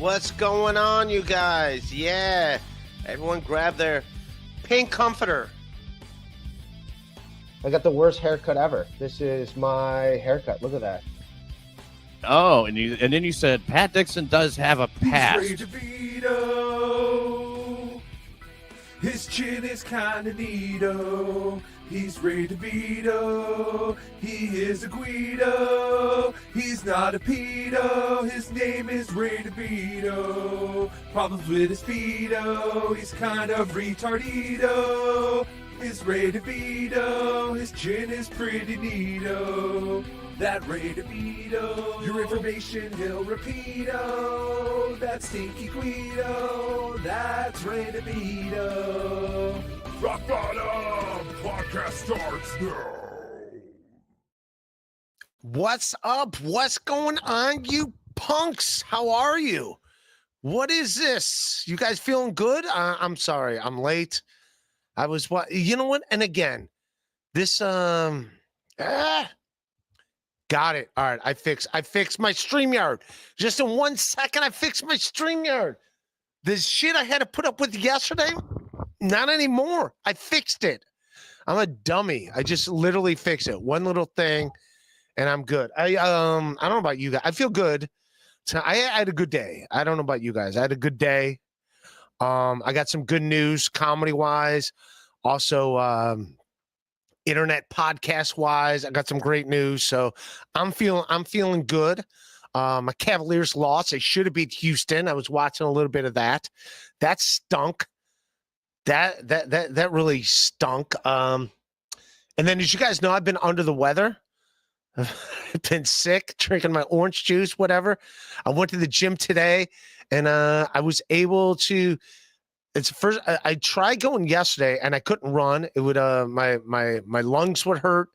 What's going on, you guys? Yeah, everyone grab their pink comforter. I got the worst haircut ever. This is my haircut. Look at that. Oh, and then you said Pat Dixon does have a past. He's Ray DeVito. His chin is kinda neato. He's Ray DeVito. He is a Guido. He's not a pedo. His name is Ray DeVito. Problems with his pedo. He's kind of retardito. He's Ray DeVito. His chin is pretty neato. That Ray DeVito. Your information he'll repeat-o. That stinky Guido. That's Ray DeVito. Rock Bottom podcast starts now. What's up? What's going on, you punks? How are you? What is this? You guys feeling good? I'm sorry, I'm late. I was what? You know what? And again, this got it. All right, I fixed my StreamYard. Just in 1 second, I fixed my StreamYard. This shit I had to put up with yesterday, not anymore. I fixed it. I'm a dummy. I just literally fixed it. One little thing, and I'm good. I don't know about you guys. I feel good. So I had a good day. I don't know about you guys. I had a good day. I got some good news comedy-wise. Also, internet podcast-wise, I got some great news. So I'm feeling good. My Cavaliers lost. They should have beat Houston. I was watching a little bit of that. That stunk. That really stunk. And then, as you guys know, I've been under the weather. I've been sick, drinking my orange juice, whatever. I went to the gym today, and I was able to. It's first. I tried going yesterday, and I couldn't run. It would my lungs would hurt,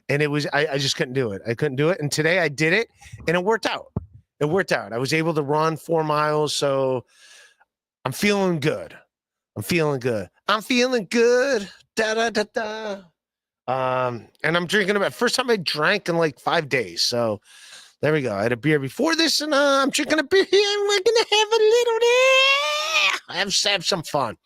and it was I just couldn't do it. I couldn't do it. And today I did it, and it worked out. It worked out. I was able to run 4 miles, so I'm feeling good. I'm feeling good. Da da da da. And I'm drinking about first time I drank in like 5 days. So there we go. I had a beer before this, and I'm drinking a beer, and we're gonna have a little. Have some fun.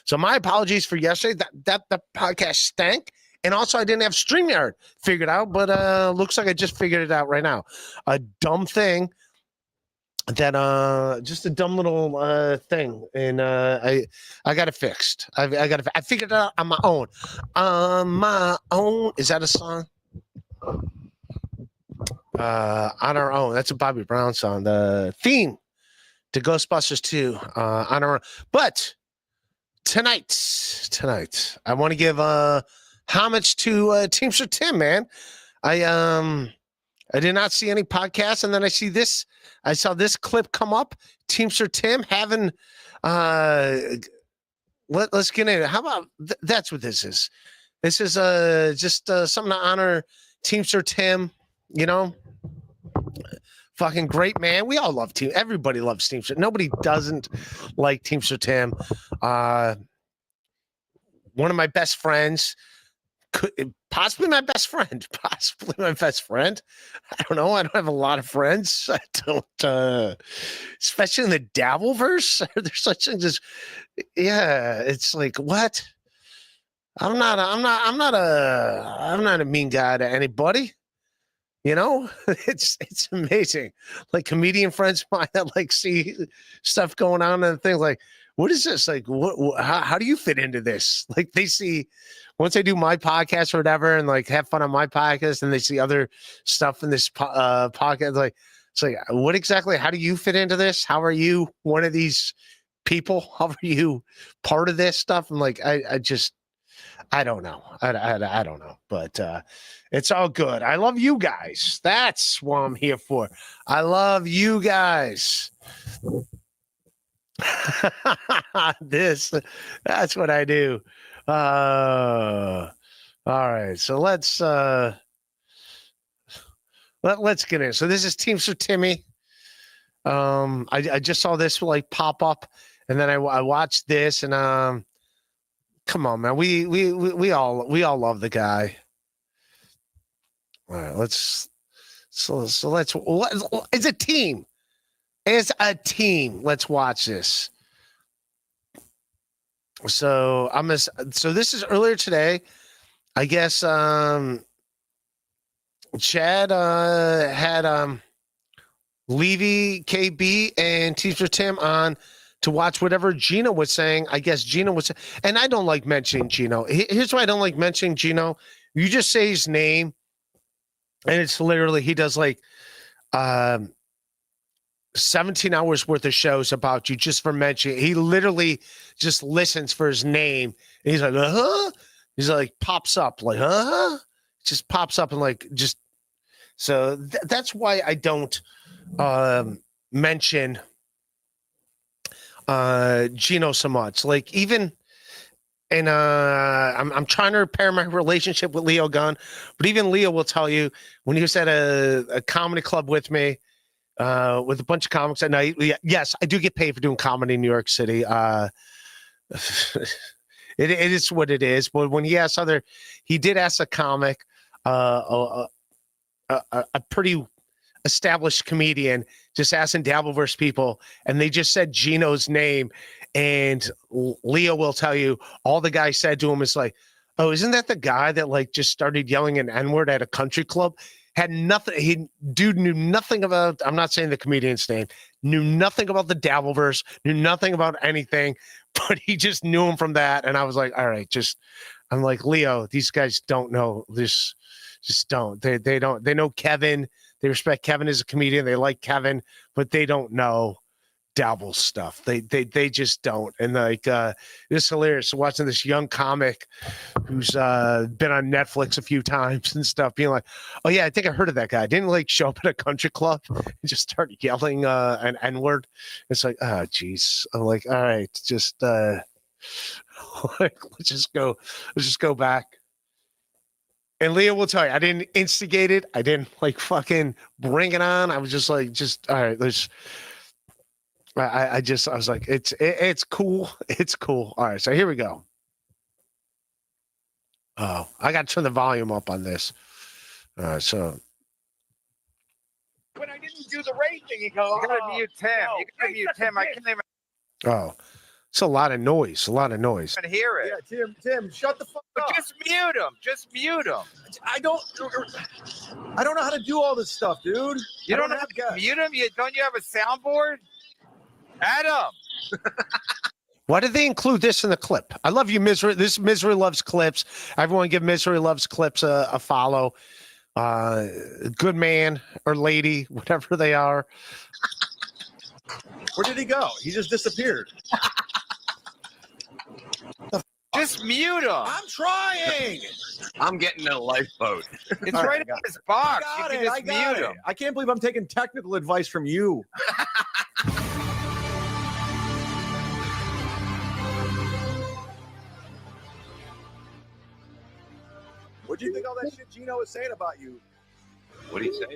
So my apologies for yesterday. That podcast stank, and also I didn't have StreamYard figured out, but looks like I just figured it out right now. A dumb thing. That just a dumb little thing, and I got it fixed. I figured it out on my own. On my own. Is that a song? On our own. That's a Bobby Brown song. The theme to Ghostbusters 2. On our own. But tonight, I want to give homage to Teamster Tim, man. I did not see any podcasts, and then I saw this clip come up. Teamster Tim having let's get into it. How about that's what this is. This is just something to honor Teamster Tim, you know. Fucking great man. We all love Team. Everybody loves Teamster. Nobody doesn't like Teamster Tim. One of my best friends. Possibly my best friend. I don't know. I don't have a lot of friends. I don't, especially in the Dabbleverse. There's such things as, yeah. It's like what? I'm not a mean guy to anybody. You know, it's amazing. Like comedian friends of mine that like see stuff going on and things like, what is this? Like, how do you fit into this? Like they see. Once I do my podcast or whatever and like have fun on my podcast and they see other stuff in this podcast, like, it's like, what exactly, how do you fit into this? How are you one of these people? How are you part of this stuff? And like, I don't know. I don't know, but it's all good. I love you guys. That's what I'm here for. I love you guys. That's what I do. All right, so let's get in. So this is Teamster Timmy. I just saw this like pop up, and then I watched this, and come on, man, we all love the guy. All right, let's it's a team. as a team. Let's watch this. So so this is earlier today. I guess Chad had Levy, KB, and Teamster Tim on to watch whatever Gino was saying. I guess Gino was, and I don't like mentioning Gino. Here's why I don't like mentioning Gino. You just say his name, and it's literally, he does like 17 hours worth of shows about you just for mentioning. He literally just listens for his name. And he's like, he's like, pops up like, just pops up and like, just, so that's why I don't mention Gino so much. Like even, and I'm trying to repair my relationship with Leo Gunn, but even Leo will tell you when he was at a comedy club with me, with a bunch of comics at night. Yes, I do get paid for doing comedy in New York City. It is what it is. But when he did ask a comic, a pretty established comedian, just asking Dabbleverse people, and they just said Gino's name. And Leo will tell you all the guy said to him is like, "Oh, isn't that the guy that like just started yelling an N-word at a country club?" Had nothing. Dude knew nothing about. I'm not saying the comedian's name. Knew nothing about the Dabbleverse. Knew nothing about anything, but he just knew him from that. And I was like, all right, I'm like, Leo, these guys don't know this. Just don't. They don't. They know Kevin. They respect Kevin as a comedian. They like Kevin, but they don't know Dabble stuff. They just don't. And like it's hilarious watching this young comic who's been on Netflix a few times and stuff, being like, "Oh yeah, I think I heard of that guy. Didn't like show up at a country club and just start yelling an N-word." It's like, oh geez. I'm like, all right, just like, let's just go back. And Leah will tell you, I didn't instigate it. I didn't like fucking bring it on. I was just like, all right, let's. I was like, it's cool. It's cool. All right, so here we go. Oh, I got to turn the volume up on this. All right, so. When I didn't do the raid thing, you go, You gotta mute Tim. no, You gotta mute Tim. I can't even Oh, it's a lot of noise. A lot of noise. hear it. Yeah, Tim, shut the fuck But up. just mute him. Just mute him. I don't know how to do all this stuff, dude. You I don't have to guts. mute him. Don't you have a soundboard? Adam. Why did they include this in the clip? I love you, Misery. This Misery Loves Clips. Everyone give Misery Loves Clips a follow. Good man or lady, whatever they are. Where did he go? He just disappeared. Just mute him. I'm trying. I'm getting a lifeboat. It's All right, right I in got his box. You I can just got mute it. him. I can't believe I'm taking technical advice from you. What do you think all that shit Gino was saying about you? What do you say?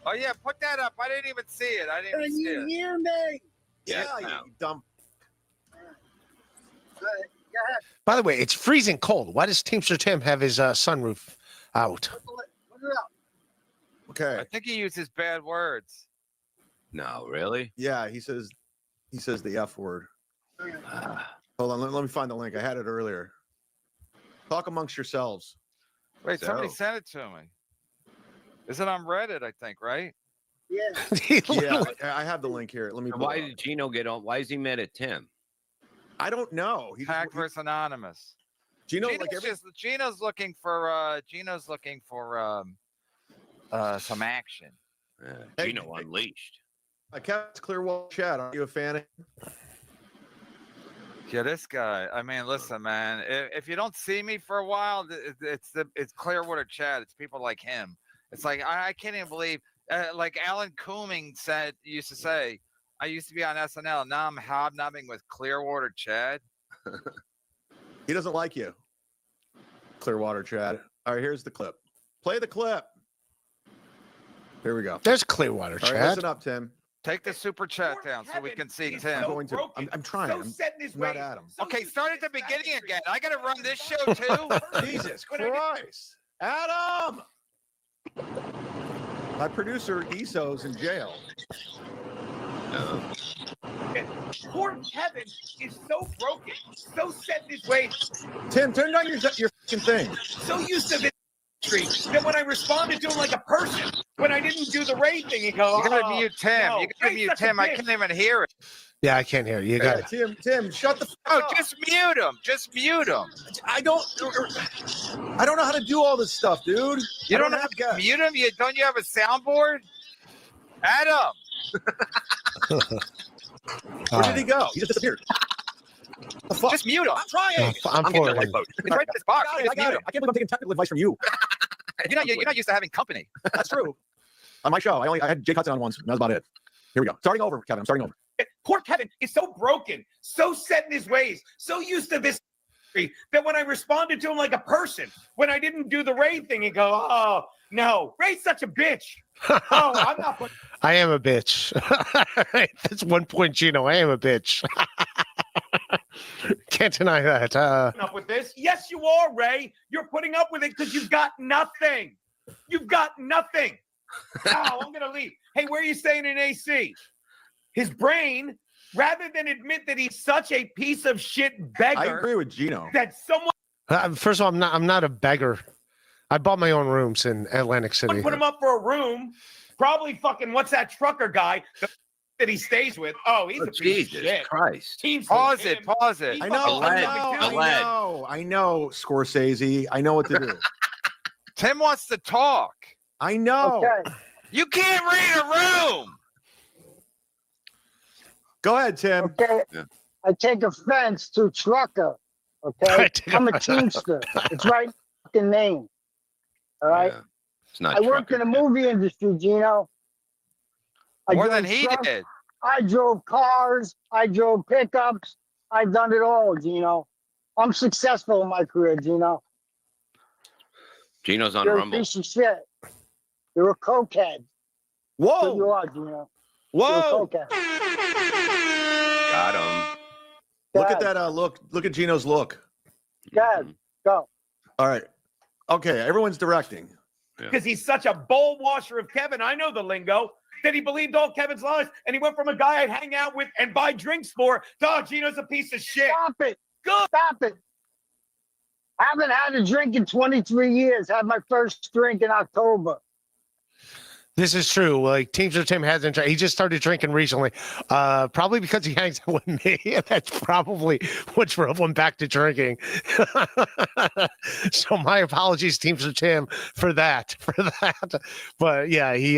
Oh yeah, put that up. I didn't even see it. I didn't even see it. hear me? Yeah, you no. dumb. By the way, it's freezing cold. Why does Teamster Tim have his sunroof out? Okay. I think he uses bad words. No, really? Yeah, he says the F word. Hold on, let me find the link. I had it earlier. Talk amongst yourselves. Wait, somebody So- sent it to me. Is it on Reddit? I think, right? Yeah, I have the link here. Let me. And pull why it up. did Gino get on? Why is he mad at Tim? I don't know. Hack versus Anonymous. Gino, Gino's looking for some action. Hey, Gino hey. unleashed. I kept Clearwater Chat. Are you a fan of? Yeah, this guy. I mean, listen, man. If you don't see me for a while, it's Clearwater Chad. It's people like him. It's like I can't even believe. Like Alan Cooming used to say, I used to be on SNL. Now I'm hobnobbing with Clearwater Chad. He doesn't like you. Clearwater Chat. All right, here's the clip. Play the clip. Here we go. There's Clearwater All right, Chad. listen up, Tim. Take the super chat down so we can see Tim. I'm going to. I'm trying. I'm not Adam. Okay, start at the beginning again. I got to run this show too. Jesus Christ, Adam! My producer Iso's in jail. No. Poor Kevin is so broken, so set in his ways, Tim, turn down your fucking thing. so used to this street that when I responded to him like a person, when I didn't do the Ray thing, he go, You gotta "Oh, mute Tim. no, You gotta Ray's mute such a Tim. I bitch." can't even hear it. Yeah, I can't hear you. You got Yeah, it. Tim, shut the fuck Oh, up. just mute him. Just mute him. I don't know how to do all this stuff, dude. You I don't have to guts. mute him. Don't you have a soundboard? Adam. Where did he go? He just disappeared. The fuck? Just mute him. I'm trying. I'm I'm getting for a it. lifeboat. It's right in this box. I got Just it. mute I him. can't believe I'm taking technical advice from you. You're not used to having company. That's true. On my show, I had Jay Hudson on once, and that was about it. Here we go. Starting over, Kevin. I'm starting over. Poor Kevin is so broken, so set in his ways, so used to this street that when I responded to him like a person, when I didn't do the Ray thing, he go, "Oh no, Ray's such a bitch." Oh, I'm not putting I am a bitch. That's 1 point, Gino. I am a bitch. Can't deny that. up with this. Yes, you are, Ray. You're putting up with it because you've got nothing. You've got nothing. Oh, I'm gonna leave. Hey, where are you staying in AC? His brain, rather than admit that he's such a piece of shit I beggar, agree with Gino. that someone First of all, I'm not a beggar. I bought my own rooms in Atlantic City. put him up for a room, probably fucking what's that trucker guy that he stays with? Oh, he's a piece of Jesus shit. Christ. Teamster Pause Tim. it. Pause it. He I know, fucking I Aladdin. fucking know, too. Aladdin. I know, Scorsese. I know what to do. Tim wants to talk. I know. Okay. You can't read a room. Go ahead, Tim. Okay. Yeah. I take offense to trucker. I Okay. take I'm a offense. teamster. It's right fucking name. All right. Yeah. It's not I worked in trucker. the movie industry, Gino. I More drove than he trucks, did. I drove cars. I drove pickups. I've done it all, Gino. I'm successful in my career, Gino. Gino's on You're a Rumble. piece of shit. You're a cokehead. That's what you Whoa. are, Gino. You're Whoa. a cokehead. Got him. Look at God, that look. Look at Gino's look. God, go. All right. Okay, everyone's directing. Because he's such a bowl washer of Kevin. I know the lingo. That he believed all Kevin's lies, and he went from a guy I'd hang out with and buy drinks for to, "Oh, Gino's a piece of shit." Stop it. Good. Stop it. I haven't had a drink in 23 years. Had my first drink in October. This is true. Like Teamster Tim hasn't. He just started drinking recently, probably because he hangs out with me. That's probably what drove him back to drinking. So my apologies, Teamster Tim, for that. But yeah, he.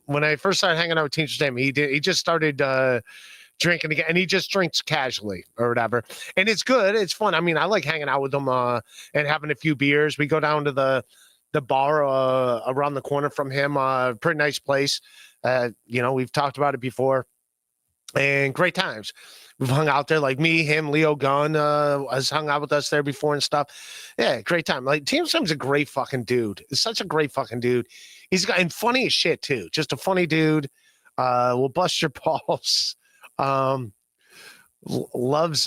When I first started hanging out with Teamster Tim, he just started drinking again, and he just drinks casually or whatever. And it's good. It's fun. I mean, I like hanging out with him and having a few beers. We go down to the bar around the corner from him. Pretty nice place. We've talked about it before, and great times. We've hung out there, like me, him, Leo Gunn has hung out with us there before and stuff. Yeah, great time. Like Teamster Tim's a great fucking dude. He's such a great fucking dude. He's got and funny as shit too. Just a funny dude. Will bust your balls. Loves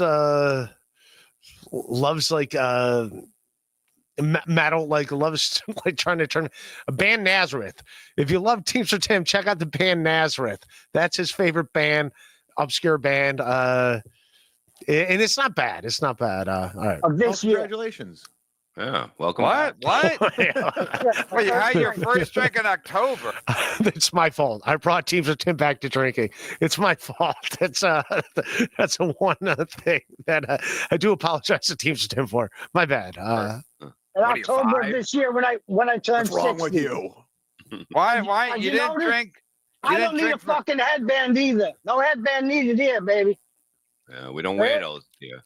like metal, like loves like trying to turn a band Nazareth. If you love Teamster Tim, check out the band Nazareth. That's his favorite band, obscure band. And it's not bad. It's not bad. All right. Of Oh, this year. congratulations. Yeah. Welcome. What? back. What? Well, you had your first drink in October. It's my fault. I brought Teamster Tim back to drinking. It's my fault. That's a one thing that I do apologize to Teamster Tim for. My bad. In What are you, October of 5? this year, when I turned What's wrong 60. with you? Why? You You didn't notice? drink. You I didn't don't need a drink for- fucking headband either. No headband needed here, baby. Yeah, we don't wear those here.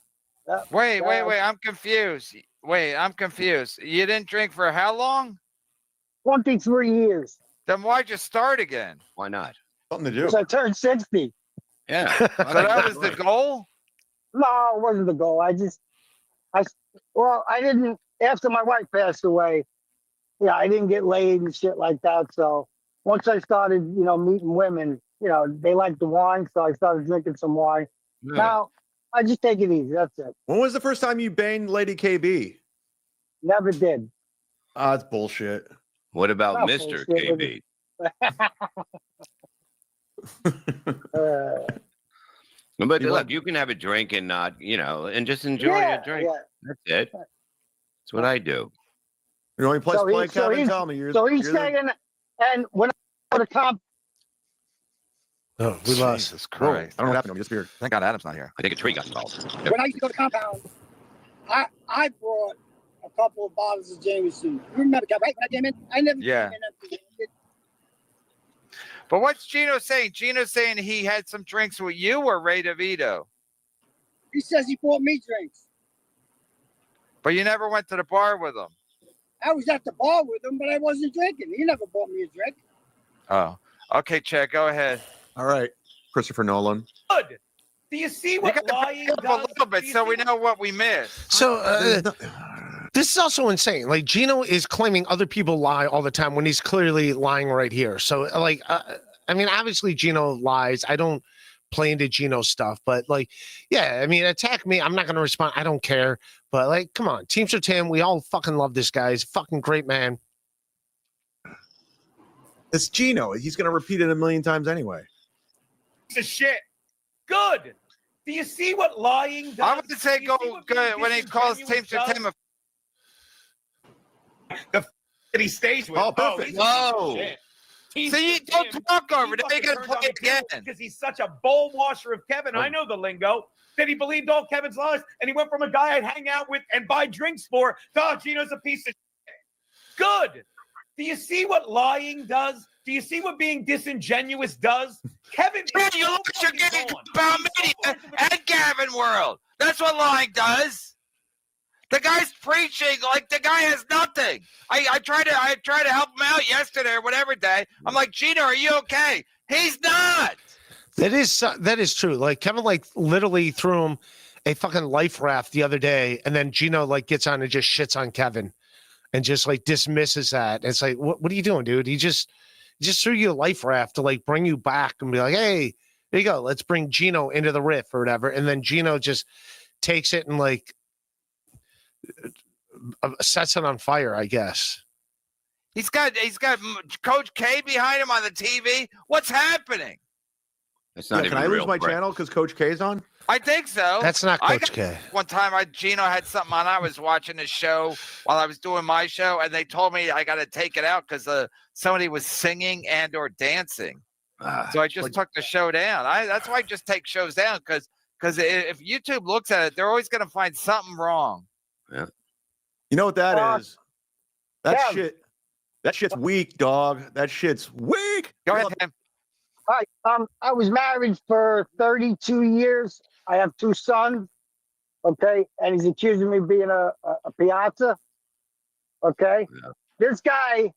Wait. I'm confused. I'm confused. You didn't drink for how long? 23 years. Then why'd you start again? Why not? Something to do. Because I turned 60. Yeah. So that was the goal? No, it wasn't the goal. I didn't, after my wife passed away, I didn't get laid and shit like that. So once I started, meeting women, they liked the wine. So I started drinking some wine. Yeah. Now, I just take it easy. That's it. When was the first time you banged Lady KB? Never did. That's bullshit. What about Oh, Mr. bullshit, KB? But You look, you can have a drink and not, and just enjoy yeah, your drink. yeah. That's it. That's what I do. The only place So to play, he- so Kevin, he's- tell me. You're, So he's you're the- saying, and when I go to comp, Oh, we lost. Jesus Whoa, I Christ. don't know what happened. He disappeared. Thank God Adam's not here. I think a tree got involved. when I used to go to compound, I brought a couple of bottles of Jameson. You remember that, right? When I came in, I never Yeah. came in empty. But what's Gino saying? Gino's saying he had some drinks with you or Ray DeVito. He says he bought me drinks. But you never went to the bar with him. I was at the bar with him, but I wasn't drinking. He never bought me a drink. Oh. Okay, Chad, go ahead. All right, Christopher Nolan. Good. Do you see You what got to lying back up does? a little bit Do you so see we what- know what we missed. So this is also insane. Like Gino is claiming other people lie all the time when he's clearly lying right here. So like, I mean, obviously Gino lies. I don't play into Gino stuff, but like, yeah, I mean, attack me. I'm not going to respond. I don't care. But like, come on, Teamster Tim. We all fucking love this guy. He's a fucking great man. It's Gino. He's going to repeat it a million times anyway. Piece of shit. Good. Do you see what lying does? I would say Do you go see what being good when he calls disingenuous Teamster does? Tim. That he stays with. Oh, perfect. he's a piece of Whoa. shit. See, don't talk over it. Now you got to play it again. Because he's such a bowl washer of Kevin. I know the lingo. That he believed all Kevin's lies, and he went from a guy I'd hang out with and buy drinks for to, oh, Gino's a piece of shit. Good. Do you see what lying does? Do you see what being disingenuous does? Kevin, Yeah, is you so look at your fucking game gone. about He's so media far and Gavin World. That's what lying does. The guy's preaching like the guy has nothing. I tried to help him out yesterday or whatever day. I'm like, Gino, are you okay? He's not. That is true. Like Kevin, like literally threw him a fucking life raft the other day, and then Gino like gets on and just shits on Kevin, and just like dismisses that. And it's like, what are you doing, dude? He just threw you a life raft to like bring you back and be like, hey, there you go. Let's bring Gino into the riff or whatever. And then Gino just takes it and like sets it on fire, I guess. He's got Coach K behind him on the TV. What's happening? It's not Yeah, even can I real lose my threat. channel because Coach K's on? I think so. That's not I Coach K. One time, Gino had something on. I was watching a show while I was doing my show, and they told me I got to take it out because somebody was singing and or dancing. So I just took the show down. That's why I just take shows down because if YouTube looks at it, they're always going to find something wrong. Yeah. You know what that is? That Kev. shit. That shit's weak, dog. That shit's weak. Go You ahead, love- Tim. Hi. I was married for 32 years. I have 2 sons. Okay. And he's accusing me of being a piazza. Okay. Yeah. This guy,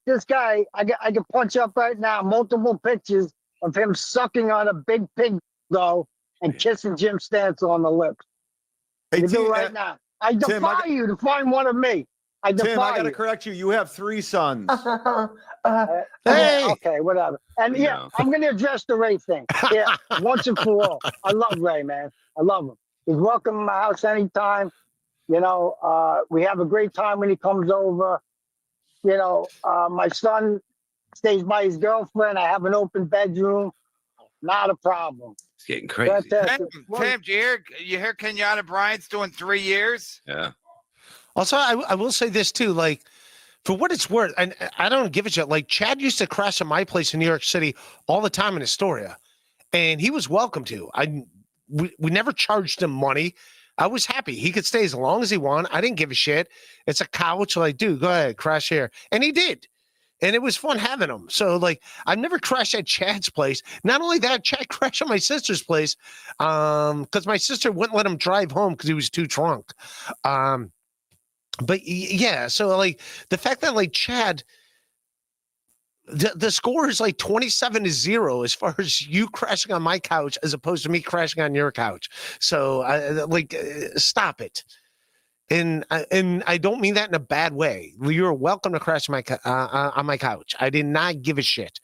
I can punch up right now multiple pictures of him sucking on a big pig though and kissing Jim Stance on the lips. Hey, You do Tim, right now. I Tim, defy you to find one of me. I Tim, defy I got to you. correct you. You have 3 sons. Hey! Okay, whatever. And yeah, No. I'm going to address the Ray thing. Yeah, once and for all. I love Ray, man. I love him. He's welcome in my house anytime. You know, we have a great time when he comes over. You know, my son stays by his girlfriend. I have an open bedroom. Not a problem. It's getting crazy. Fantastic. Tim, do you hear Kenyatta Bryant's doing 3 years? Yeah. Also, I will say this too, like, for what it's worth, and I don't give a shit. Like, Chad used to crash at my place in New York City all the time in Astoria, and he was welcome to. We never charged him money. I was happy. He could stay as long as he wanted. I didn't give a shit. It's a couch. Like, dude, go ahead, crash here. And he did. And it was fun having him. So, like, I've never crashed at Chad's place. Not only that, Chad crashed at my sister's place because my sister wouldn't let him drive home because he was too drunk. But yeah, so like the fact that like Chad, the score is like 27-0 as far as you crashing on my couch as opposed to me crashing on your couch. So stop it. And I don't mean that in a bad way. You're welcome to crash on my couch. I did not give a shit.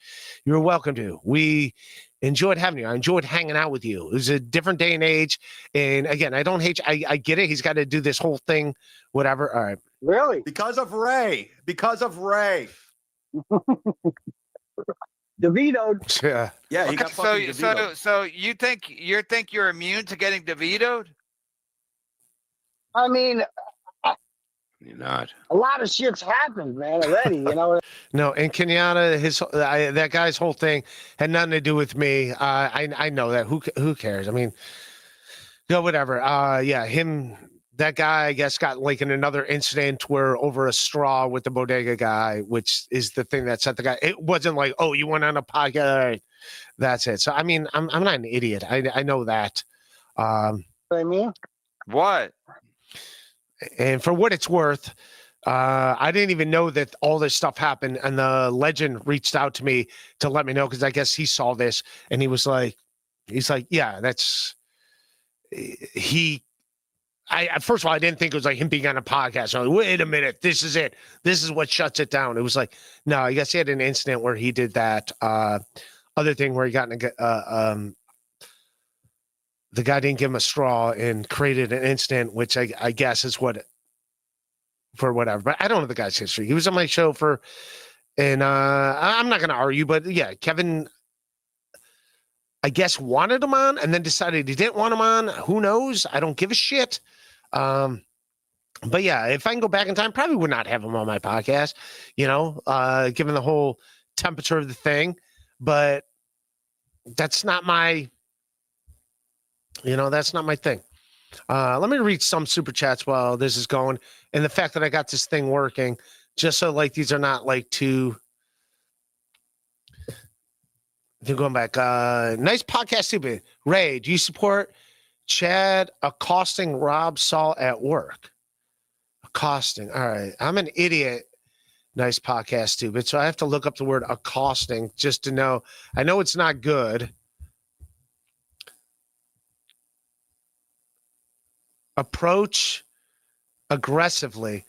You're welcome to. We enjoyed having you. I enjoyed hanging out with you. It was a different day and age. And again, I don't hate you. I get it. He's got to do this whole thing, whatever. All right. Really? Because of Ray. Because of Ray. DeVito'd. Yeah. Yeah, he Okay, got fucking DeVito. so you think you're immune to getting DeVito'd? I mean, You're not. a lot of shit's happened, man, already. You know, No, and Kenyatta, that guy's whole thing had nothing to do with me. I know that. Who cares? I mean, no, whatever. Yeah, him. That guy, I guess, got like in another incident where over a straw with the Bodega guy, which is the thing that set the guy. It wasn't like, oh, you went on a podcast. All right. That's it. So I mean, I'm not an idiot. I know that. what I mean, What? And for what it's worth, I didn't even know that all this stuff happened. And the legend reached out to me to let me know because I guess he saw this and he's like, yeah, that's he. First of all, I didn't think it was like him being on a podcast. I'm like, wait a minute, this is it. This is what shuts it down. It was like, no, I guess he had an incident where he did that other thing where he got in the guy didn't give him a straw and created an incident, which I guess is what for whatever. But I don't know the guy's history. He was on my show and I'm not going to argue, but yeah, Kevin, I guess wanted him on and then decided he didn't want him on. Who knows? I don't give a shit. But yeah, if I can go back in time, probably would not have him on my podcast, given the whole temperature of the thing. But that's not my, that's not my thing. Let me read some super chats while this is going. And the fact that I got this thing working, just so like these are not like too. They're going back. Nice podcast, stupid. Ray, do you support Chad accosting Rob Saul at work? Accosting. All right. I'm an idiot. Nice podcast, stupid. So I have to look up the word accosting just to know. I know it's not good. Approach aggressively.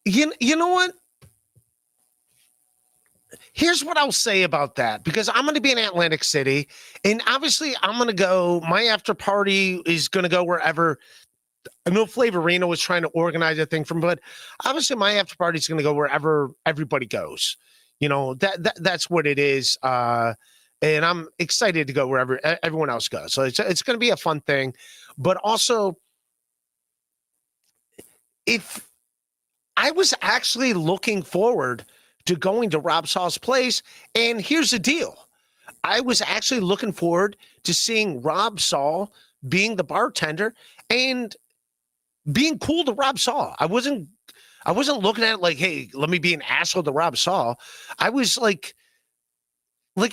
You know what? Here's what I'll say about that, because I'm going to be in Atlantic City, and obviously I'm going to go. My after party is going to go wherever. I know Flavorino was trying to organize a thing but obviously my after party is going to go wherever everybody goes. That's what it is. And I'm excited to go wherever everyone else goes. So it's going to be a fun thing, but also if I was actually looking forward to going to Rob Saul's place. And here's the deal. I was actually looking forward to seeing Rob Saul being the bartender and being cool to Rob Saul. I wasn't looking at it like, hey, let me be an asshole to Rob Saul. I was like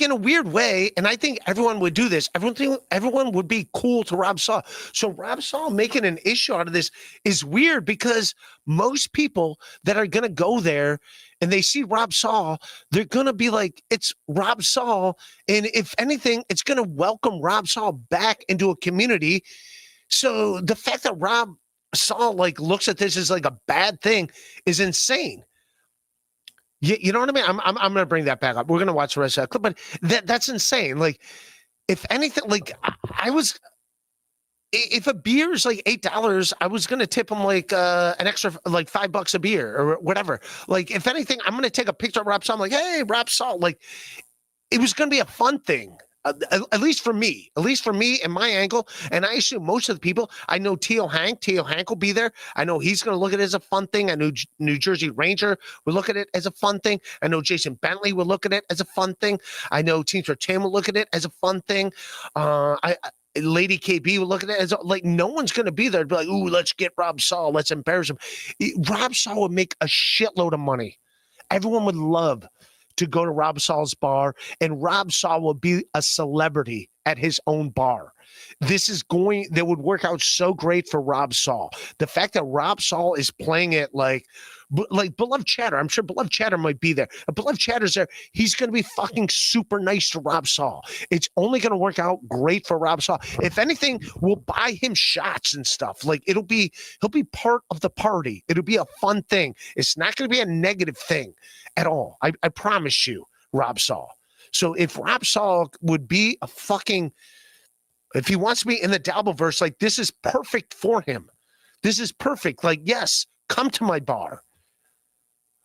in a weird way, and I think everyone would do this. Everyone would be cool to Rob Saul. So Rob Saul making an issue out of this is weird, because most people that are going to go there and they see Rob Saul, they're going to be like, it's Rob Saul. And if anything, it's going to welcome Rob Saul back into a community. So the fact that Rob Saul looks at this as like a bad thing is insane. You know what I mean? I'm going to bring that back up. We're going to watch the rest of that clip, but that's insane. Like, if anything, if a beer is like $8, I was going to tip him like an extra like $5 a beer or whatever. Like, if anything, I'm going to take a picture of Rob Saul. I'm like, hey, Rob Saul. Like, it was going to be a fun thing. At least for me and my angle. And I assume most of the people, I know Teo Hank will be there. I know he's going to look at it as a fun thing. I know New Jersey Ranger will look at it as a fun thing. I know Jason Bentley will look at it as a fun thing. I know Teamster Tim will look at it as a fun thing. Lady KB will look at it as like, no one's going to be there to be like, ooh, let's get Rob Saul. Let's embarrass him. Rob Saul would make a shitload of money. Everyone would love to go to Rob Saul's bar, and Rob Saul will be a celebrity at his own bar. That would work out so great for Rob Saul. The fact that Rob Saul is playing it like Beloved Chatter. I'm sure Beloved Chatter might be there. If Beloved Chatter's there, he's going to be fucking super nice to Rob Saul. It's only going to work out great for Rob Saul. If anything, we'll buy him shots and stuff. Like, he'll be part of the party. It'll be a fun thing. It's not going to be a negative thing at all. I promise you, Rob Saul. So if Rob Saul would be if he wants to be in the Dabbleverse, like, this is perfect for him. This is perfect. Like, yes, come to my bar.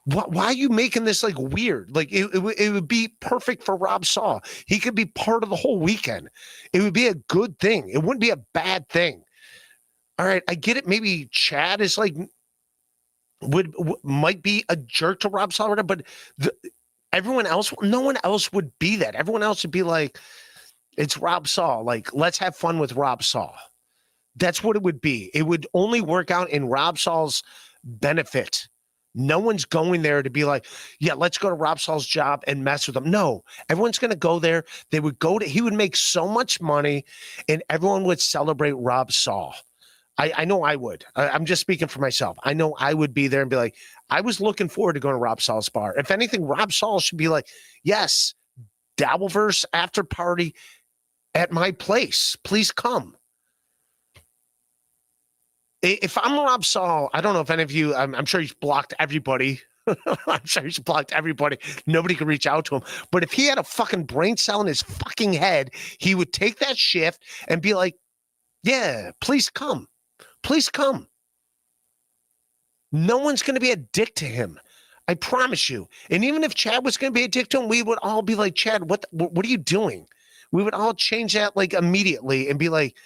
Why are you making this like weird? Like it would be perfect for Rob Saul. He could be part of the whole weekend. It would be a good thing. It wouldn't be a bad thing. All right, I get it. Maybe Chad is like might be a jerk to Rob Saul, but everyone else, no one else would be that. Everyone else would be like, it's Rob Saul. Like, let's have fun with Rob Saul. That's what it would be. It would only work out in Rob Saul's benefit. No one's going there to be like, yeah, let's go to Rob Saul's job and mess with him. No, everyone's going to go there. They would go to, he would make so much money and everyone would celebrate Rob Saul. I know I would. I'm just speaking for myself. I know I would be there and be like, I was looking forward to going to Rob Saul's bar. If anything, Rob Saul should be like, yes, Dabbleverse after party at my place. Please come. If I'm Rob Saul, I don't know if any of you, I'm sure he's blocked everybody. I'm sure he's blocked everybody. Nobody can reach out to him. But if he had a fucking brain cell in his fucking head, he would take that shift and be like, yeah, please come. Please come. No one's going to be a dick to him. I promise you. And even if Chad was going to be a dick to him, we would all be like, Chad, what are you doing? We would all change that like immediately and be like,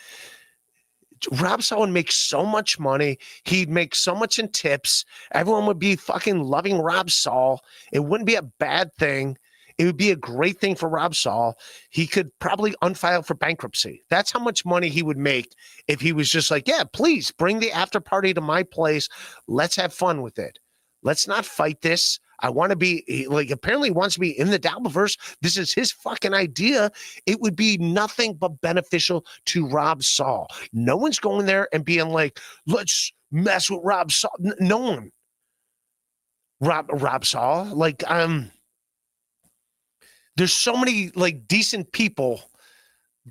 Rob Saul would make so much money. He'd make so much in tips. Everyone would be fucking loving Rob Saul. It wouldn't be a bad thing. It would be a great thing for Rob Saul. He could probably unfile for bankruptcy. That's how much money he would make if he was just like, yeah, please bring the after party to my place. Let's have fun with it. Let's not fight this. I want to be like, apparently he wants to be in the Dabbleverse. This is his fucking idea. It would be nothing but beneficial to Rob Saul. No one's going there and being like, let's mess with Rob Saul. No one. Rob Saul. Like, there's so many like decent people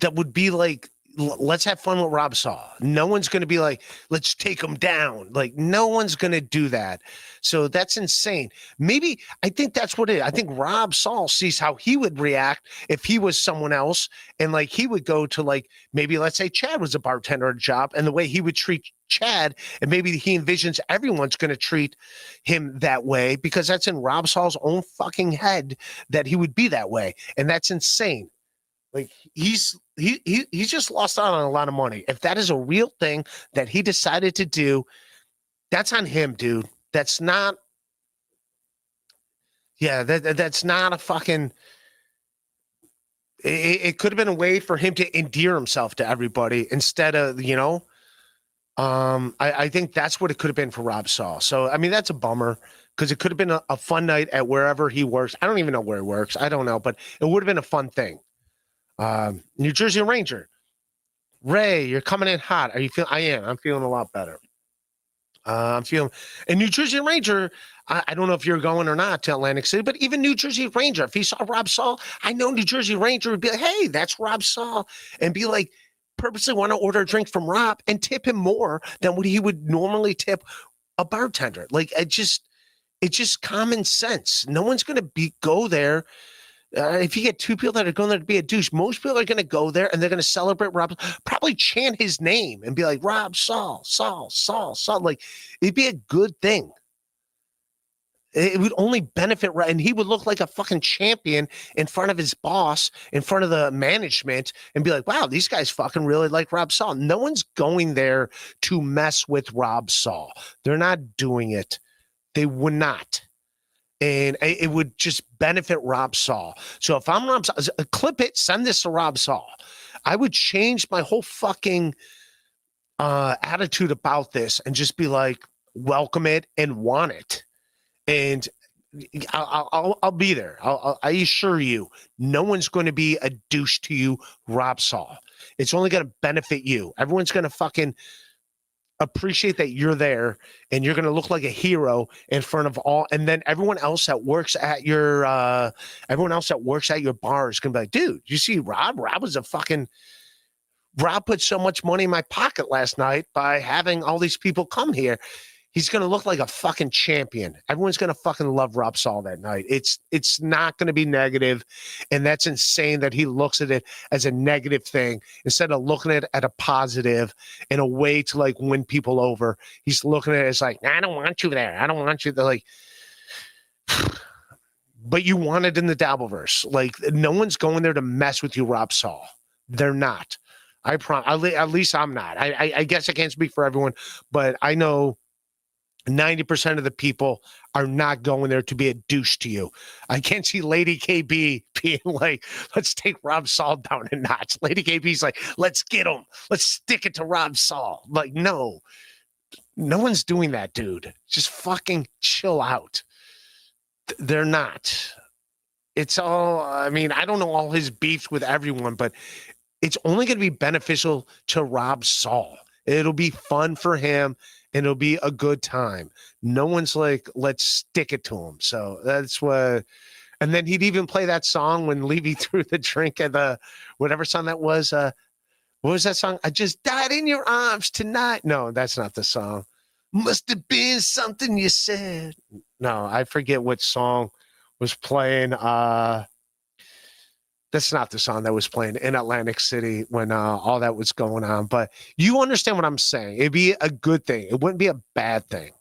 that would be like, let's have fun with Rob Saul. No one's going to be like, let's take him down. Like, no one's going to do that. So that's insane. Maybe, I think that's what it is. I think Rob Saul sees how he would react if he was someone else. And like, he would go to like, maybe let's say Chad was a bartender at a job and the way he would treat Chad. And maybe he envisions everyone's going to treat him that way because that's in Rob Saul's own fucking head that he would be that way. And that's insane. Like he's just lost out on a lot of money. If that is a real thing that he decided to do, that's on him, dude. That's not. Yeah, that's not a fucking. It could have been a way for him to endear himself to everybody instead of, you know. I think that's what it could have been for Rob Saul. So I mean, that's a bummer because it could have been a fun night at wherever he works. I don't even know where he works. I don't know, but it would have been a fun thing. New Jersey Ranger. Ray, you're coming in hot. Are you feeling? I am. I'm feeling a lot better. I'm feeling. And New Jersey Ranger, I don't know if you're going or not to Atlantic City, but even New Jersey Ranger, if he saw Rob Saul, I know New Jersey Ranger would be like, hey, that's Rob Saul. And be like, purposely want to order a drink from Rob and tip him more than what he would normally tip a bartender. Like, it's just common sense. No one's going to go there. If you get two people that are going there to be a douche, most people are going to go there and they're going to celebrate Rob, probably chant his name and be like, Rob Saul, Saul, Saul, Saul. Like, it'd be a good thing. It would only benefit, and he would look like a fucking champion in front of his boss, in front of the management, and be like, wow, these guys fucking really like Rob Saul. No one's going there to mess with Rob Saul. They're not doing it. They would not. And it would just benefit Rob Saul. So if I'm Rob Saul, clip it, send this to Rob Saul. I would change my whole fucking attitude about this and just be like, welcome it and want it. And I'll be there. I assure you, no one's going to be a douche to you, Rob Saul. It's only going to benefit you. Everyone's going to fucking appreciate that you're there and you're going to look like a hero in front of all. And then everyone else that works at your bar is going to be like, dude, you see Rob? Rob put so much money in my pocket last night by having all these people come here. He's going to look like a fucking champion. Everyone's going to fucking love Rob Saul that night. It's not going to be negative, and that's insane that he looks at it as a negative thing instead of looking at it at a positive in a way to like win people over. He's looking at it as like, I don't want you there. I don't want you there. Like, But you want it in the Dabbleverse. Like, no one's going there to mess with you, Rob Saul. They're not. I promise. At least I'm not. I guess I can't speak for everyone, but I know 90% of the people are not going there to be a douche to you. I can't see Lady KB being like, let's take Rob Saul down a notch. Lady KB's like, let's get him. Let's stick it to Rob Saul. Like, no one's doing that, dude. Just fucking chill out. They're not. It's all, I mean, I don't know all his beefs with everyone, but it's only going to be beneficial to Rob Saul. It'll be fun for him. And it'll be a good time. No one's like, let's stick it to him. So that's what. And then he'd even play that song when Levy threw the drink at the whatever song that was. What was that song? I just died in your arms tonight. No, that's not the song. Must have been something you said. No, I forget what song was playing. That's not the song that was playing in Atlantic City when all that was going on. But you understand what I'm saying. It'd be a good thing. It wouldn't be a bad thing.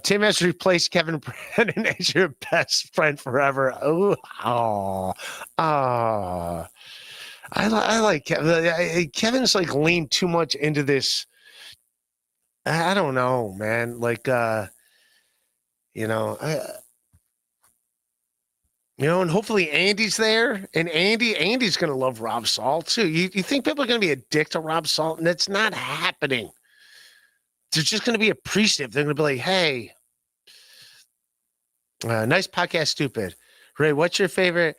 Tim has replaced Kevin Brennan as your best friend forever. I like Kevin. Kevin's like leaned too much into this. I don't know, man. Like, and hopefully Andy's there, and Andy's going to love Rob Saul too. You think people are going to be a dick to Rob Saul? And that's not happening. They're just going to be appreciative. They're going to be like, hey, nice podcast, stupid. Ray, what's your favorite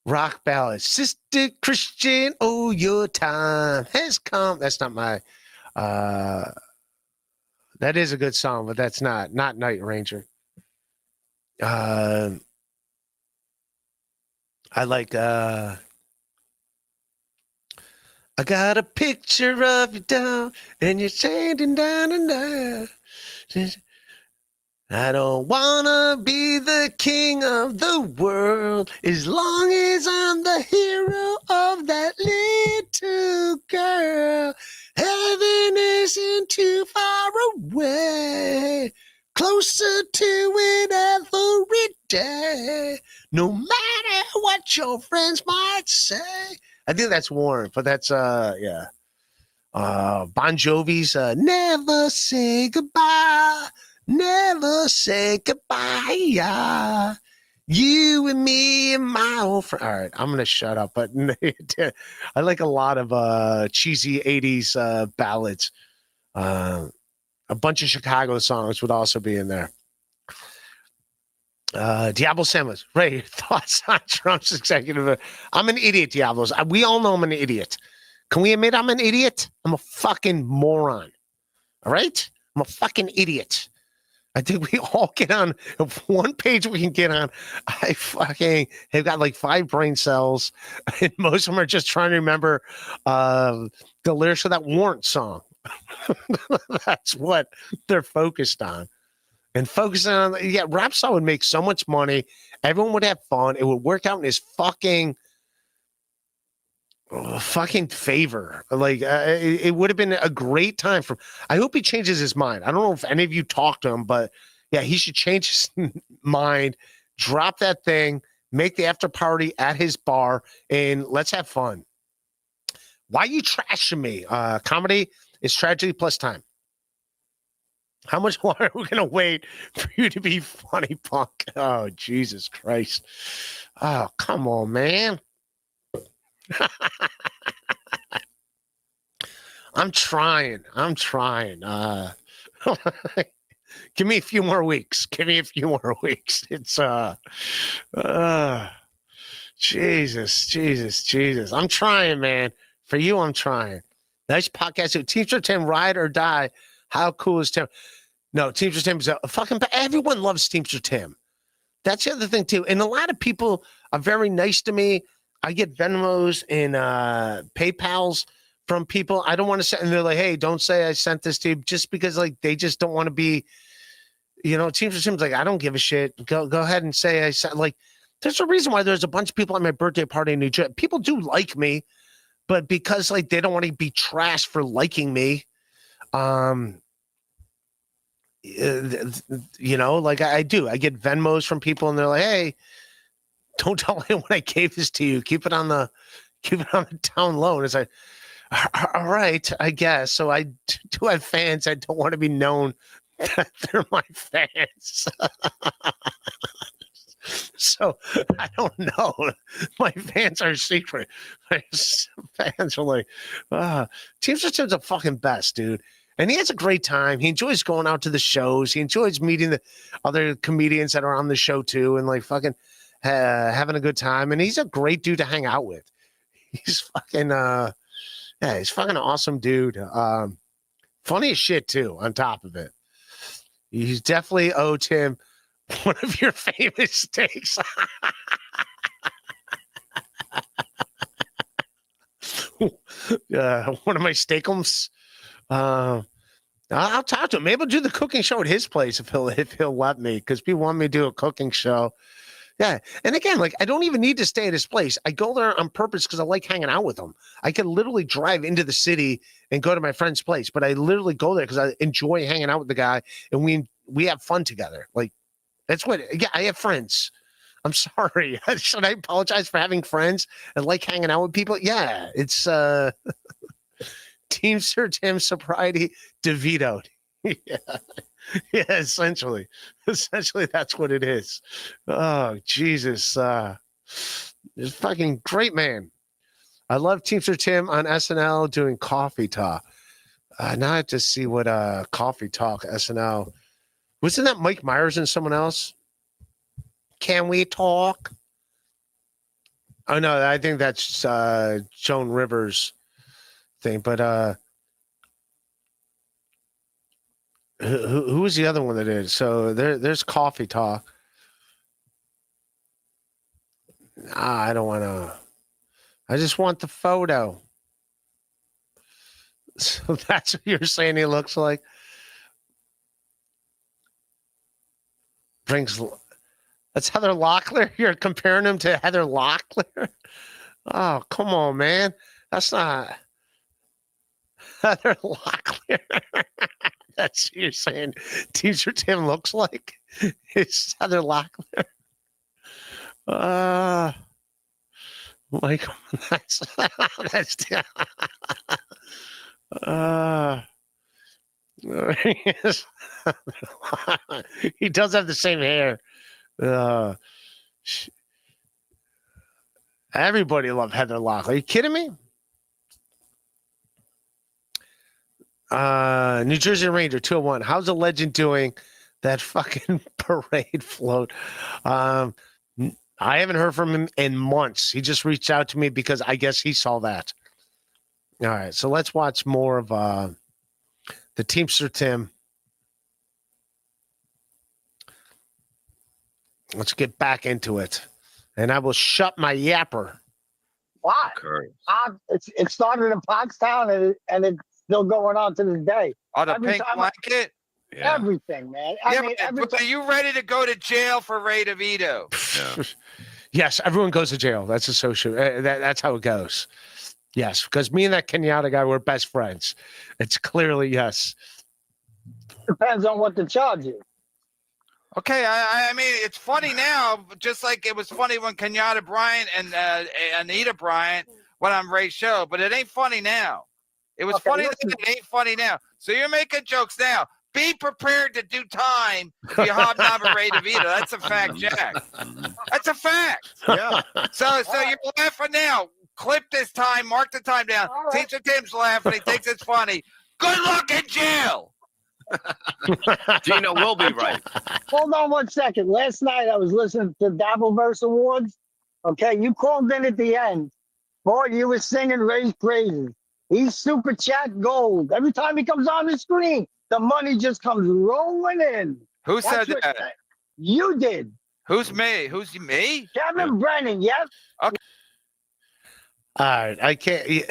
rock ballad? Sister Christian, oh, your time has come. That's not my, that is a good song, but that's not Night Ranger. I like, I got a picture of you down and you're standing down and down. I don't want to be the king of the world as long as I'm the hero of that little girl. Heaven isn't too far away, closer to it every day. No matter what your friends might say. I think that's Warren, but that's yeah. Bon Jovi's Never Say Goodbye. Never say goodbye. Yeah. You and me and my old friend. All right, I'm gonna shut up. But I like a lot of cheesy 80s ballads. A bunch of Chicago songs would also be in there. Diablo Samuels, Ray, your thoughts on Trump's executive? I'm an idiot, Diablos. We all know I'm an idiot. Can we admit I'm an idiot? I'm a fucking moron. All right? I'm a fucking idiot. I think we all get on one page we can get on. I fucking have got like 5 brain cells, and most of them are just trying to remember the lyrics of that Warrant song. That's what they're focused on. And focusing on, yeah, Rob Saul would make so much money. Everyone would have fun. It would work out in his fucking favor. Like, it would have been a great time for. I hope he changes his mind. I don't know if any of you talked to him, but yeah, he should change his mind, drop that thing, make the after party at his bar, and let's have fun. Why are you trashing me? Comedy is tragedy plus time. How much longer are we going to wait for you to be funny, punk? Oh, Jesus Christ. Oh, come on, man. I'm trying. Give me a few more weeks. It's, Jesus. I'm trying, man. For you, I'm trying. Nice podcast. Teamster Tim, ride or die. How cool is Tim? No, Teamster Tim is a fucking. Everyone loves Teamster Tim. That's the other thing too. And a lot of people are very nice to me. I get Venmos and PayPals from people. I don't want to say, and they're like, "Hey, don't say I sent this to you," just because like they just don't want to be. Teamster Tim's like, I don't give a shit. Go ahead and say I sent. Like, there's a reason why there's a bunch of people at my birthday party in New Jersey. People do like me, but because like they don't want to be trashed for liking me. you know, like I do. I get Venmos from people, and they're like, "Hey, don't tell anyone I gave this to you. Keep it on the down low." And it's like, all right, I guess. So I do have fans. I don't want to be known that they're my fans. So I don't know. My fans are secret. My fans are like, Teamster Tim's a fucking best, dude. And he has a great time. He enjoys going out to the shows. He enjoys meeting the other comedians that are on the show too, and like fucking having a good time. And he's a great dude to hang out with. He's fucking he's fucking awesome dude. Funny as shit too, on top of it. He's definitely owed him one of your famous steaks. One of my steakums. I'll talk to him. Maybe I'll do the cooking show at his place if he'll let me, because people want me to do a cooking show. Yeah. And again, like I don't even need to stay at his place. I go there on purpose because I like hanging out with him. I can literally drive into the city and go to my friend's place, but I literally go there because I enjoy hanging out with the guy, and we have fun together. Like that's what, yeah, I have friends. I'm sorry. Should I apologize for having friends and like hanging out with people? Yeah, it's Teamster Tim Sobriety DeVito. Yeah. Yeah, essentially that's what it is. Oh Jesus, it's fucking great, man. I love Teamster Tim on SNL doing Coffee Talk. Now I have to see what Coffee Talk SNL. Wasn't that Mike Myers and someone else? Can we talk? Oh no, I think that's Joan Rivers thing. But who was the other one that did? So there's Coffee Talk. I don't want to. I just want the photo. So that's what you're saying he looks like. That's Heather Locklear. You're comparing him to Heather Locklear. Oh, come on, man. That's not Heather Locklear. That's what you're saying Teamster Tim looks like. It's Heather Locklear. Like that's he does have the same hair. Everybody loved Heather Locklear. Are you kidding me? New Jersey Ranger 201. How's the legend doing that fucking parade float? I haven't heard from him in months. He just reached out to me because I guess he saw that. All right, so let's watch more of the Teamster Tim. Let's get back into it, and I will shut my yapper. Why? It started in Pottstown, and it's still going on to this day. Oh, the pink blanket? Yeah. Everything, man. But are you ready to go to jail for Ray DeVito? Yeah. Yes, everyone goes to jail. That's associated. That's how it goes. Yes, because me and that Kenyatta guy were best friends. It's clearly yes. Depends on what the charge is. Okay, I mean, it's funny now, just like it was funny when Kenyatta Bryant and Anita Bryant went on Ray's show, but it ain't funny now. It was funny then, it ain't funny now. So you're making jokes now. Be prepared to do time if you hobnob with Ray DeVito. That's a fact, Jack. That's a fact. Yeah. So you're laughing now. Clip this time. Mark the time down. All right. Teamster Tim's laughing. He thinks it's funny. Good luck in jail. Gino will be right. Hold on 1 second. Last night I was listening to Dabbleverse Awards. Okay, you called in at the end. Boy, you were singing Ray's praises. He's super chat gold. Every time he comes on the screen, the money just comes rolling in. Who said That's what that? You did. Who's me? Who's me? Kevin Brennan, yes? All right, I can't.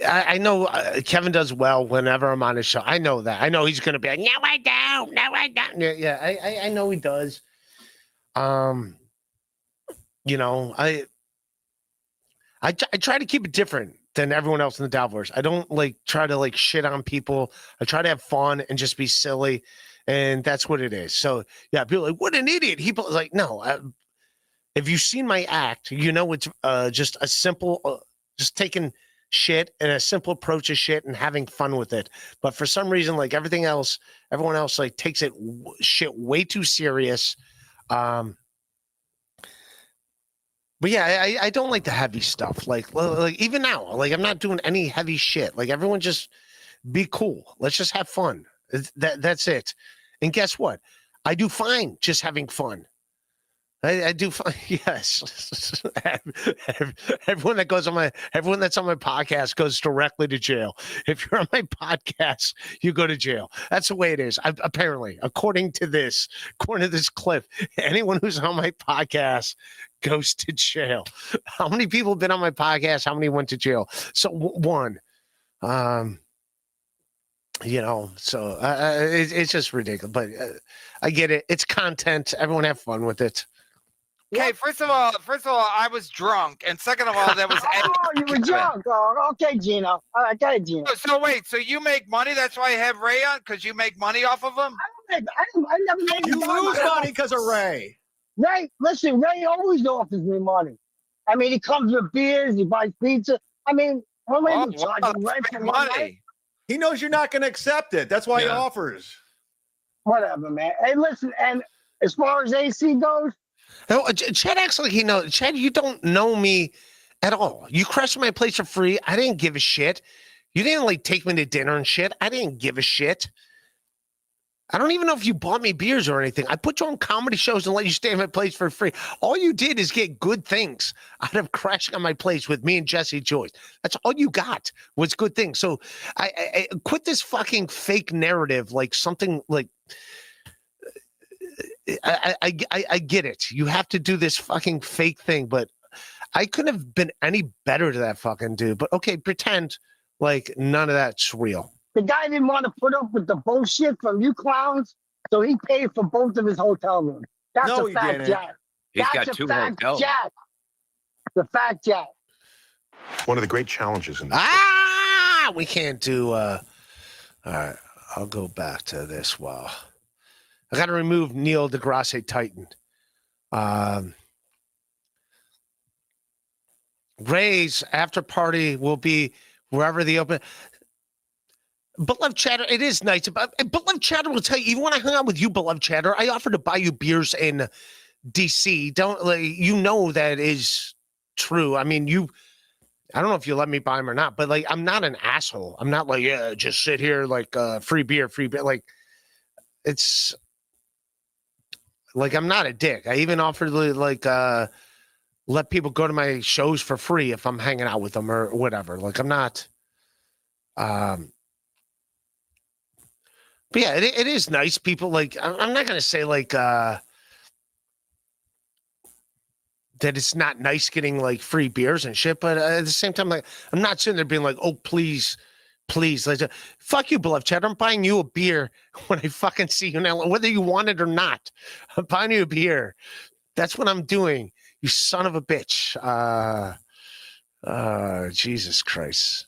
I know Kevin does well whenever I'm on his show. I know that. I know he's going to be like, no, I don't. No, I don't. Yeah, I know he does. You know, I try to keep it different. than everyone else in the Doubtverse. I don't like try to like shit on people. I try to have fun and just be silly, and that's what it is. So yeah, people are like, what an idiot. People like, no. If you've seen my act, you know it's just a simple, just taking shit and a simple approach to shit and having fun with it. But for some reason, like everyone else like takes it shit way too serious. But yeah, I don't like the heavy stuff. Like even now, like I'm not doing any heavy shit. Like everyone just be cool. Let's just have fun. That's it. And guess what? I do fine just having fun. I do fine. Yes. Everyone that's on my podcast goes directly to jail. If you're on my podcast, you go to jail. That's the way it is. Apparently, according to this clip, anyone who's on my podcast goes to jail. How many people have been on my podcast? How many went to jail? So one. So it's just ridiculous. But I get it. It's content. Everyone have fun with it. Okay, first of all, I was drunk, and second of all, there was. Oh, you were drunk. Oh, okay, Gino. All right, got it, Gino. So wait, so you make money? That's why I have Ray on, because you make money off of him. I never made You lose money because of Ray. Ray, listen, Ray always offers me money. I mean, he comes with beers, he buys pizza. I mean, what am I Oh, going to charge wow, him rent that's for big one night? money. He knows you're not going to accept it. That's why he Yeah. offers. Whatever, man. Hey, listen, and as far as AC goes, No, Chad acts like he knows. Chad, you don't know me at all. You crashed my place for free. I didn't give a shit. You didn't like take me to dinner and shit. I didn't give a shit. I don't even know if you bought me beers or anything. I put you on comedy shows and let you stay in my place for free. All you did is get good things out of crashing on my place with me and Jesse Joyce. That's all you got was good things. So I quit this fucking fake narrative, like something like. I get it. You have to do this fucking fake thing, but I couldn't have been any better to that fucking dude. But okay, pretend like none of that's real. the guy didn't want to put up with the bullshit from you clowns, so he paid for both of his hotel rooms. That's No, a he fact, didn't. Jack. He's That's got a 2 fact, hotels. Jack. The fact, Jack. One of the great challenges in this. We can't do all right, I'll go back to this. Wow. I gotta remove Neil deGrasse Titan. Ray's after party will be wherever the open. Beloved Chatter, it is nice. Beloved Chatter will tell you, even when I hung out with you, Beloved Chatter, I offered to buy you beers in DC. Don't you know that is true. I mean, I don't know if you let me buy them or not, but like, I'm not an asshole. I'm not like, yeah, just sit here like free beer. Like, it's like, I'm not a dick. I even offered like let people go to my shows for free if I'm hanging out with them or whatever. Like, I'm not. But yeah, it is nice. People like, I'm not gonna say like that it's not nice getting like free beers and shit, but at the same time, like, I'm not sitting there being like, oh please, like, fuck you, Beloved Chad. I'm buying you a beer when I fucking see you now, whether you want it or not. I'm buying you a beer. That's what I'm doing. You son of a bitch. Jesus Christ.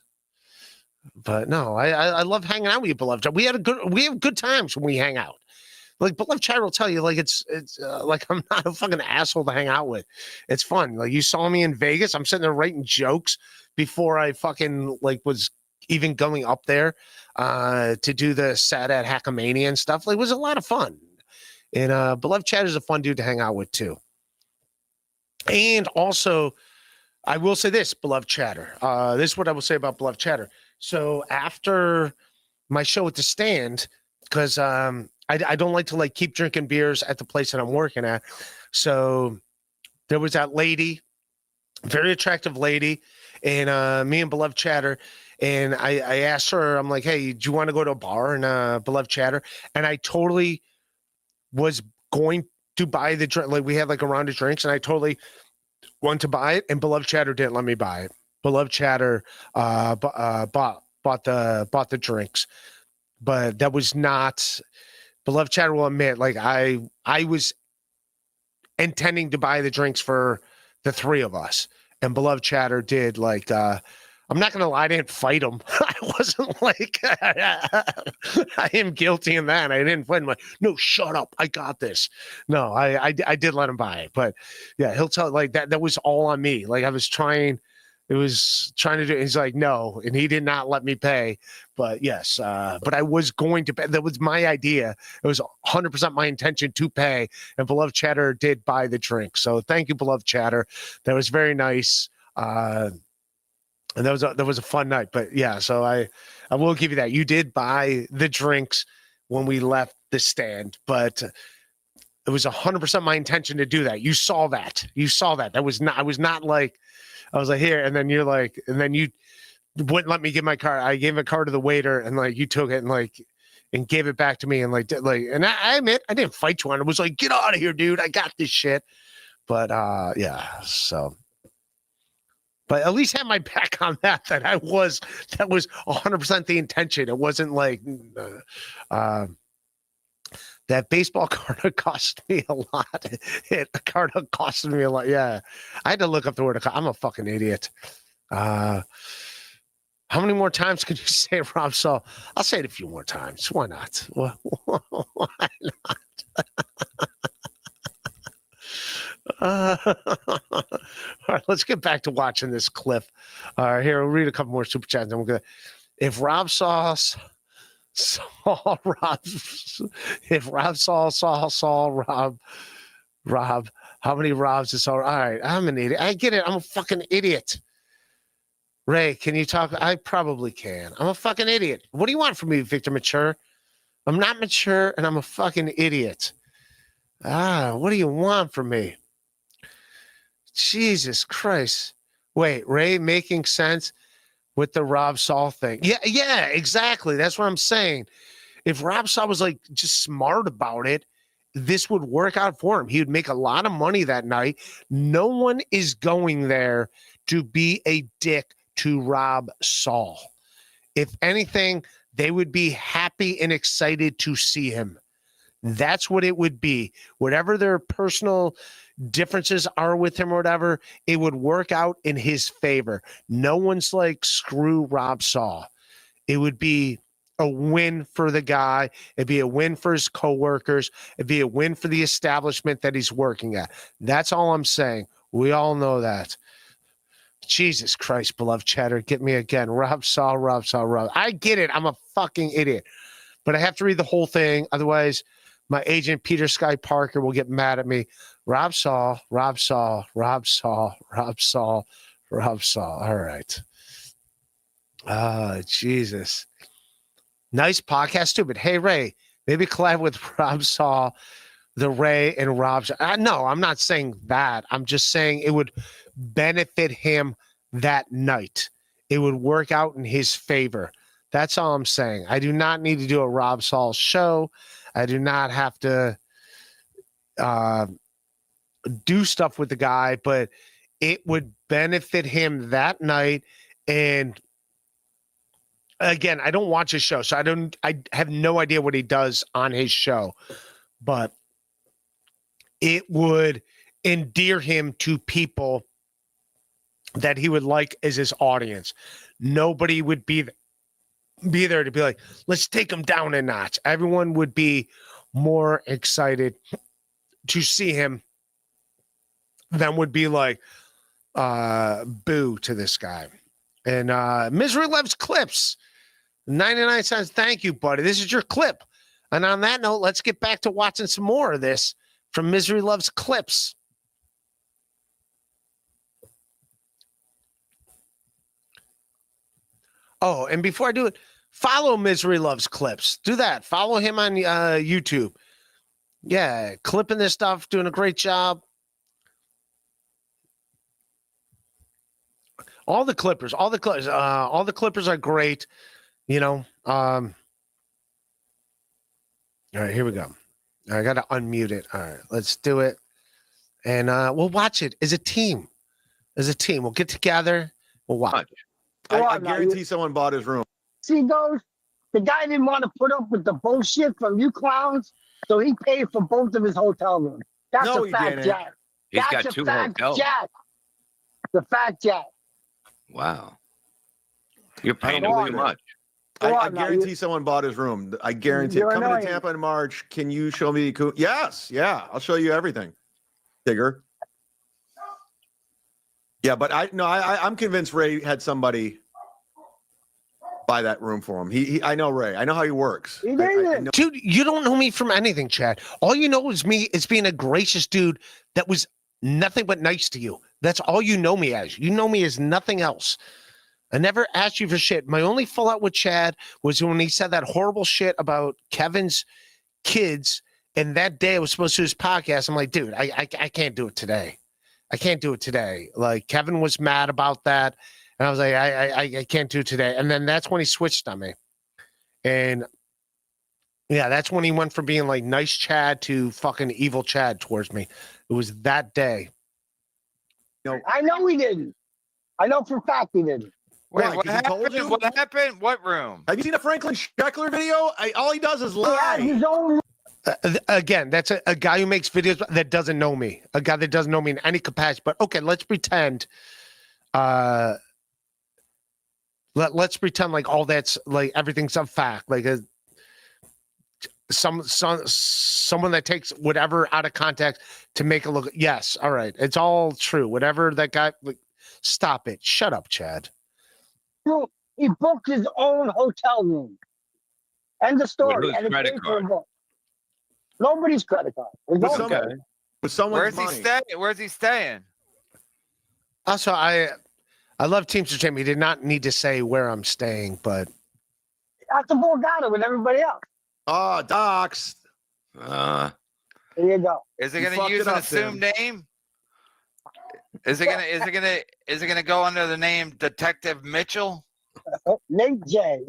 But no, I love hanging out with you, Beloved Chad. We have good times when we hang out. Like, Beloved Chad will tell you, like, it's like, I'm not a fucking asshole to hang out with. It's fun. Like, you saw me in Vegas. I'm sitting there writing jokes before I fucking like was even going up there to do the Sad at Hackamania and stuff. Like, it was a lot of fun. And Beloved Chad is a fun dude to hang out with too. And also, I will say this, Beloved Chatter. This is what I will say about Beloved Chatter. So after my show at the Stand, because I don't like to like keep drinking beers at the place that I'm working at. So there was that lady, very attractive lady, and me and Beloved Chatter. And I asked her, I'm like, hey, do you want to go to a bar? And Beloved Chatter. And I totally was going to buy the drink. Like, we had like a round of drinks, and I totally wanted to buy it. And Beloved Chatter didn't let me buy it. Beloved Chatter bought the drinks, but that was not. Beloved Chatter will admit, like, I was intending to buy the drinks for the three of us, and Beloved Chatter did like I'm not gonna lie, I didn't fight him. I wasn't like I am guilty in that. I didn't fight him like, no, shut up. I got this. No, I did let him buy it. But yeah, he'll tell like that was all on me. Like I was trying to do. He's like, no, and he did not let me pay. But yes, but I was going to pay. That was my idea. It was 100% my intention to pay. And Beloved Chatter did buy the drink. So thank you, Beloved Chatter. That was very nice. And that was a fun night. But yeah, so I will give you that. You did buy the drinks when we left the stand, but it was 100% my intention to do that. You saw that. That was not. I was not like. I was like, here, and then you're like, and then you wouldn't let me give my card. I gave a card to the waiter, and like you took it and gave it back to me, and and I admit I didn't fight you on it. I was like, get out of here, dude. I got this shit. But yeah, so. But at least have my back on that. That was 100% the intention. It wasn't like that baseball card cost me a lot. A card costed me a lot. Yeah, I had to look up the word. I'm a fucking idiot. How many more times can you say Rob Saul? I'll say it a few more times. Why not? Why not? All right, let's get back to watching this clip. All right, here, we'll read a couple more super chats. And we're gonna, if Rob Saul saw Rob, if Rob Saul saw Rob, how many Robs is all right? I'm an idiot. I get it. I'm a fucking idiot. Ray, can you talk? I probably can. I'm a fucking idiot. What do you want from me, Victor Mature? I'm not mature, and I'm a fucking idiot. What do you want from me? Jesus Christ. Wait, Ray making sense with the Rob Saul thing. Yeah, exactly. That's what I'm saying. If Rob Saul was like just smart about it, this would work out for him. He would make a lot of money that night. No one is going there to be a dick to Rob Saul. If anything, they would be happy and excited to see him. That's what it would be. Whatever their personal differences are with him or whatever, it would work out in his favor. No one's like, screw Rob Saul. It would be a win for the guy. It'd be a win for his coworkers. It'd be a win for the establishment that he's working at. That's all I'm saying. We all know that. Jesus Christ, Beloved Chatter, get me again. Rob Saul. I get it. I'm a fucking idiot. But I have to read the whole thing. Otherwise, my agent, Peter Sky Parker, will get mad at me. Rob Saul. All right. Jesus. Nice podcast, too. But hey, Ray, maybe collab with Rob Saul, the Ray and Rob. No, I'm not saying that. I'm just saying it would benefit him that night. It would work out in his favor. That's all I'm saying. I do not need to do a Rob Saul show. I do not have to do stuff with the guy, but it would benefit him that night. And again, I don't watch his show, so I have no idea what he does on his show, but it would endear him to people that he would like as his audience. Nobody would be there to be like, let's take him down a notch. Everyone would be more excited to see him than would be like, boo to this guy. And Misery Loves Clips, 99 cents. Thank you, buddy. This is your clip. And on that note, let's get back to watching some more of this from Misery Loves Clips. Oh, and before I do it, follow Misery Loves Clips. Do that. Follow him on YouTube. Yeah, clipping this stuff, doing a great job. All the clippers are great. You know. All right, here we go. I got to unmute it. All right, let's do it, and we'll watch it as a team. We'll get together. We'll watch. I guarantee someone bought his room. See those? The guy didn't want to put up with the bullshit from you clowns, so he paid for both of his hotel rooms. That's No, a he fact, didn't. Jack. He's That's got a two fact, hotels. Jack. The fact, Jack. Wow. You're paying Come too on, much. Come I on now, guarantee someone bought his room. I guarantee. You're Coming annoying. to Tampa in March. Can you show me? Yes. Yeah. I'll show you everything. Tigger. Yeah, but I'm convinced Ray had somebody buy that room for him. I know Ray. I know how he works. He I didn't. know- Dude, you don't know me from anything, Chad. All you know is me as being a gracious dude that was nothing but nice to you. That's all you know me as. You know me as nothing else. I never asked you for shit. My only fallout with Chad was when he said that horrible shit about Kevin's kids. And that day I was supposed to do his podcast. I'm like, dude, I can't do it today. I can't do it today. Like Kevin was mad about that. And I was like, I can't do it today. And then that's when he switched on me. And yeah, that's when he went from being like nice Chad to fucking evil Chad towards me. It was that day. I know he didn't. I know for a fact he didn't. Wait, Why, what 'cause he told happened? you? What happened? What room? Have you seen a Franklin Scheckler video? All he does is He had lie. his own. Again, that's a guy who makes videos that doesn't know me. A guy that doesn't know me in any capacity. But okay, let's pretend. Let's pretend like all that's like everything's a fact. Like someone that takes whatever out of context to make it look. Yes, all right, it's all true. Whatever that guy. Like, stop it. Shut up, Chad. He booked his own hotel room. End of story. whose And it credit paid for a card? book. Nobody's credit card. His With own some- credit. With someone's Where's money. he staying? Where's he staying? Also, I love Teamster Tim. He did not need to say where I'm staying, but At the Borgata with everybody else. Oh, docs. Uh, There you go. Is it You going to fucked use it an up, assumed name? Is it gonna go under the name Detective Mitchell Nate J.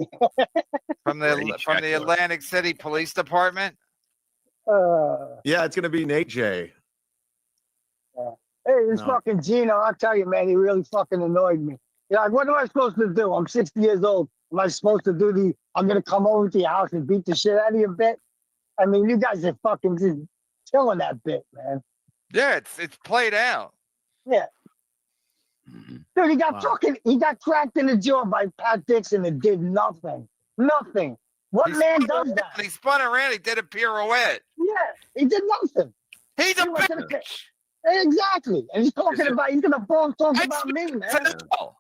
from Pretty the Atlantic City Police Department? Yeah, it's gonna be Nate J. Hey, this No. fucking Gino, I'll tell you, man, he really fucking annoyed me. You're like, what am I supposed to do? I'm 60 years old. Am I supposed to do I'm going to come over to your house and beat the shit out of your bit? I mean, you guys are fucking just killing that bit, man. Yeah, it's played out. Yeah. mhm. Dude, Wow. he got cracked in the jaw by Pat Dixon and did nothing. Nothing. What He man spun does around, that? He spun around. He did a pirouette. Yeah, he did nothing. He's a He went to the bitch. Exactly. And he's talking it- he's going to fall and talk It's about me, man. sensible.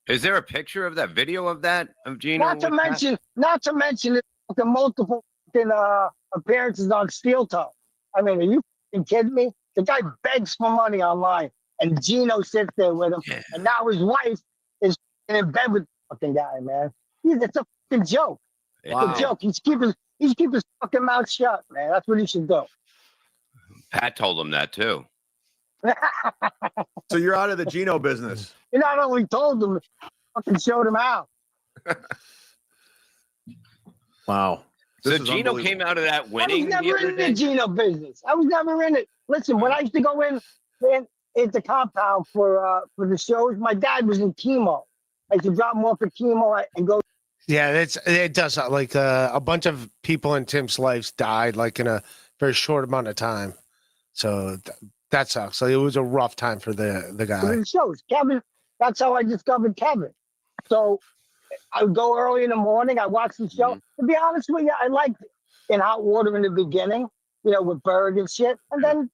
Is there a picture of that video of that of Gino? Not to with that? mention the multiple fucking, appearances on Steel Toe. I mean, are you fucking kidding me? The guy begs for money online, and Gino sits there with him, Yeah. and now his wife is in bed with the fucking guy, man. It's a fucking joke. It's Wow. a joke. He's keeping his fucking mouth shut, man. That's what he should do. Pat told him that too. So you're out of the Gino business. He not only told him, fucking showed him how. Wow. So This is Gino unbelievable. came out of that I was winning the never other in the day? Gino business. I was never in it. Listen, when I used to go into compound for the shows, my dad was in chemo. I used to drop him off at chemo and go. yeah, it does like a bunch of people in Tim's lives died like in a very short amount of time. So that sucks. So it was a rough time for the to guy. the shows. Kevin, that's how I discovered Kevin. So I would go early in the morning. I watch the show. To be honest with you, I liked In Hot Water in the beginning, with Berg and shit. And then,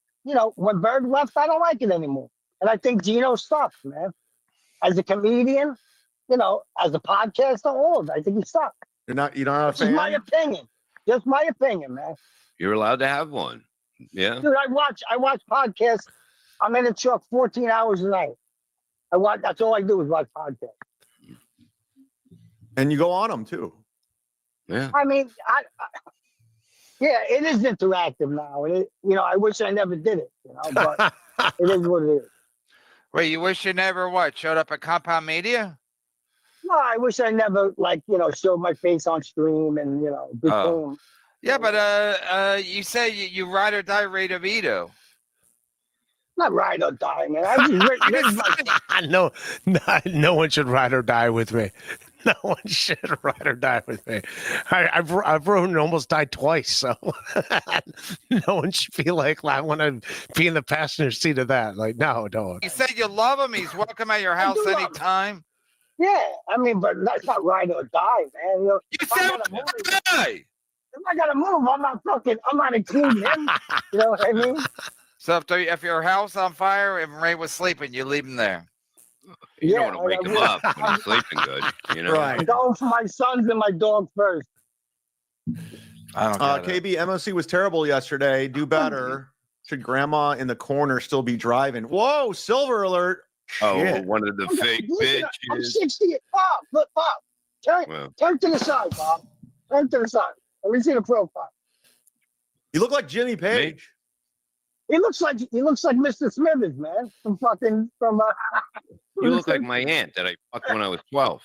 when Berg left, I don't like it anymore. And I think Gino sucks, man. As a comedian, as a podcaster, all of it, I think he sucks. You're not a This is my fan? opinion. Just my opinion, man. You're allowed to have one. Yeah. Dude, I watch podcasts. I'm in a truck 14 hours a night. That's all I do is watch podcasts. And you go on them too. Yeah. I mean, yeah, it is interactive now. And I wish I never did it, but it is what it is. Wait, you wish you never showed up at Compound Media? No, I wish I never showed my face on stream and became. Oh. Yeah, but you say you ride or die Ray DeVito. Not ride or die, man. I just raised my No one should ride or die with me. No one should ride or die with me. I've rode and almost died twice, so no one should feel like I want to be in the passenger seat of that. Like, no, don't. You said you love him. He's welcome at your I house do love him. anytime. Yeah, I mean, but that's not ride or die, man. You If I said gotta move, die. if I gotta move, I'm not including him. You know what I mean? So if your house on fire and Ray was sleeping, you leave him there. You Yeah, don't want to wake him up when he's sleeping good. You know. Right. I'm going for my sons and my dog first. I don't get it. KB, MOC was terrible yesterday. Do better. Should grandma in the corner still be driving? Whoa, silver alert. Oh, Shit. one of the fake Listen, I'm bitches. 60. Bob, look, Bob. Well, Turn to the side, Bob. Turn to the side. Let me see the profile. You look like Jimmy Page. He looks like Mr. Smithers, man. From. you look like my aunt that I fucked when I was 12.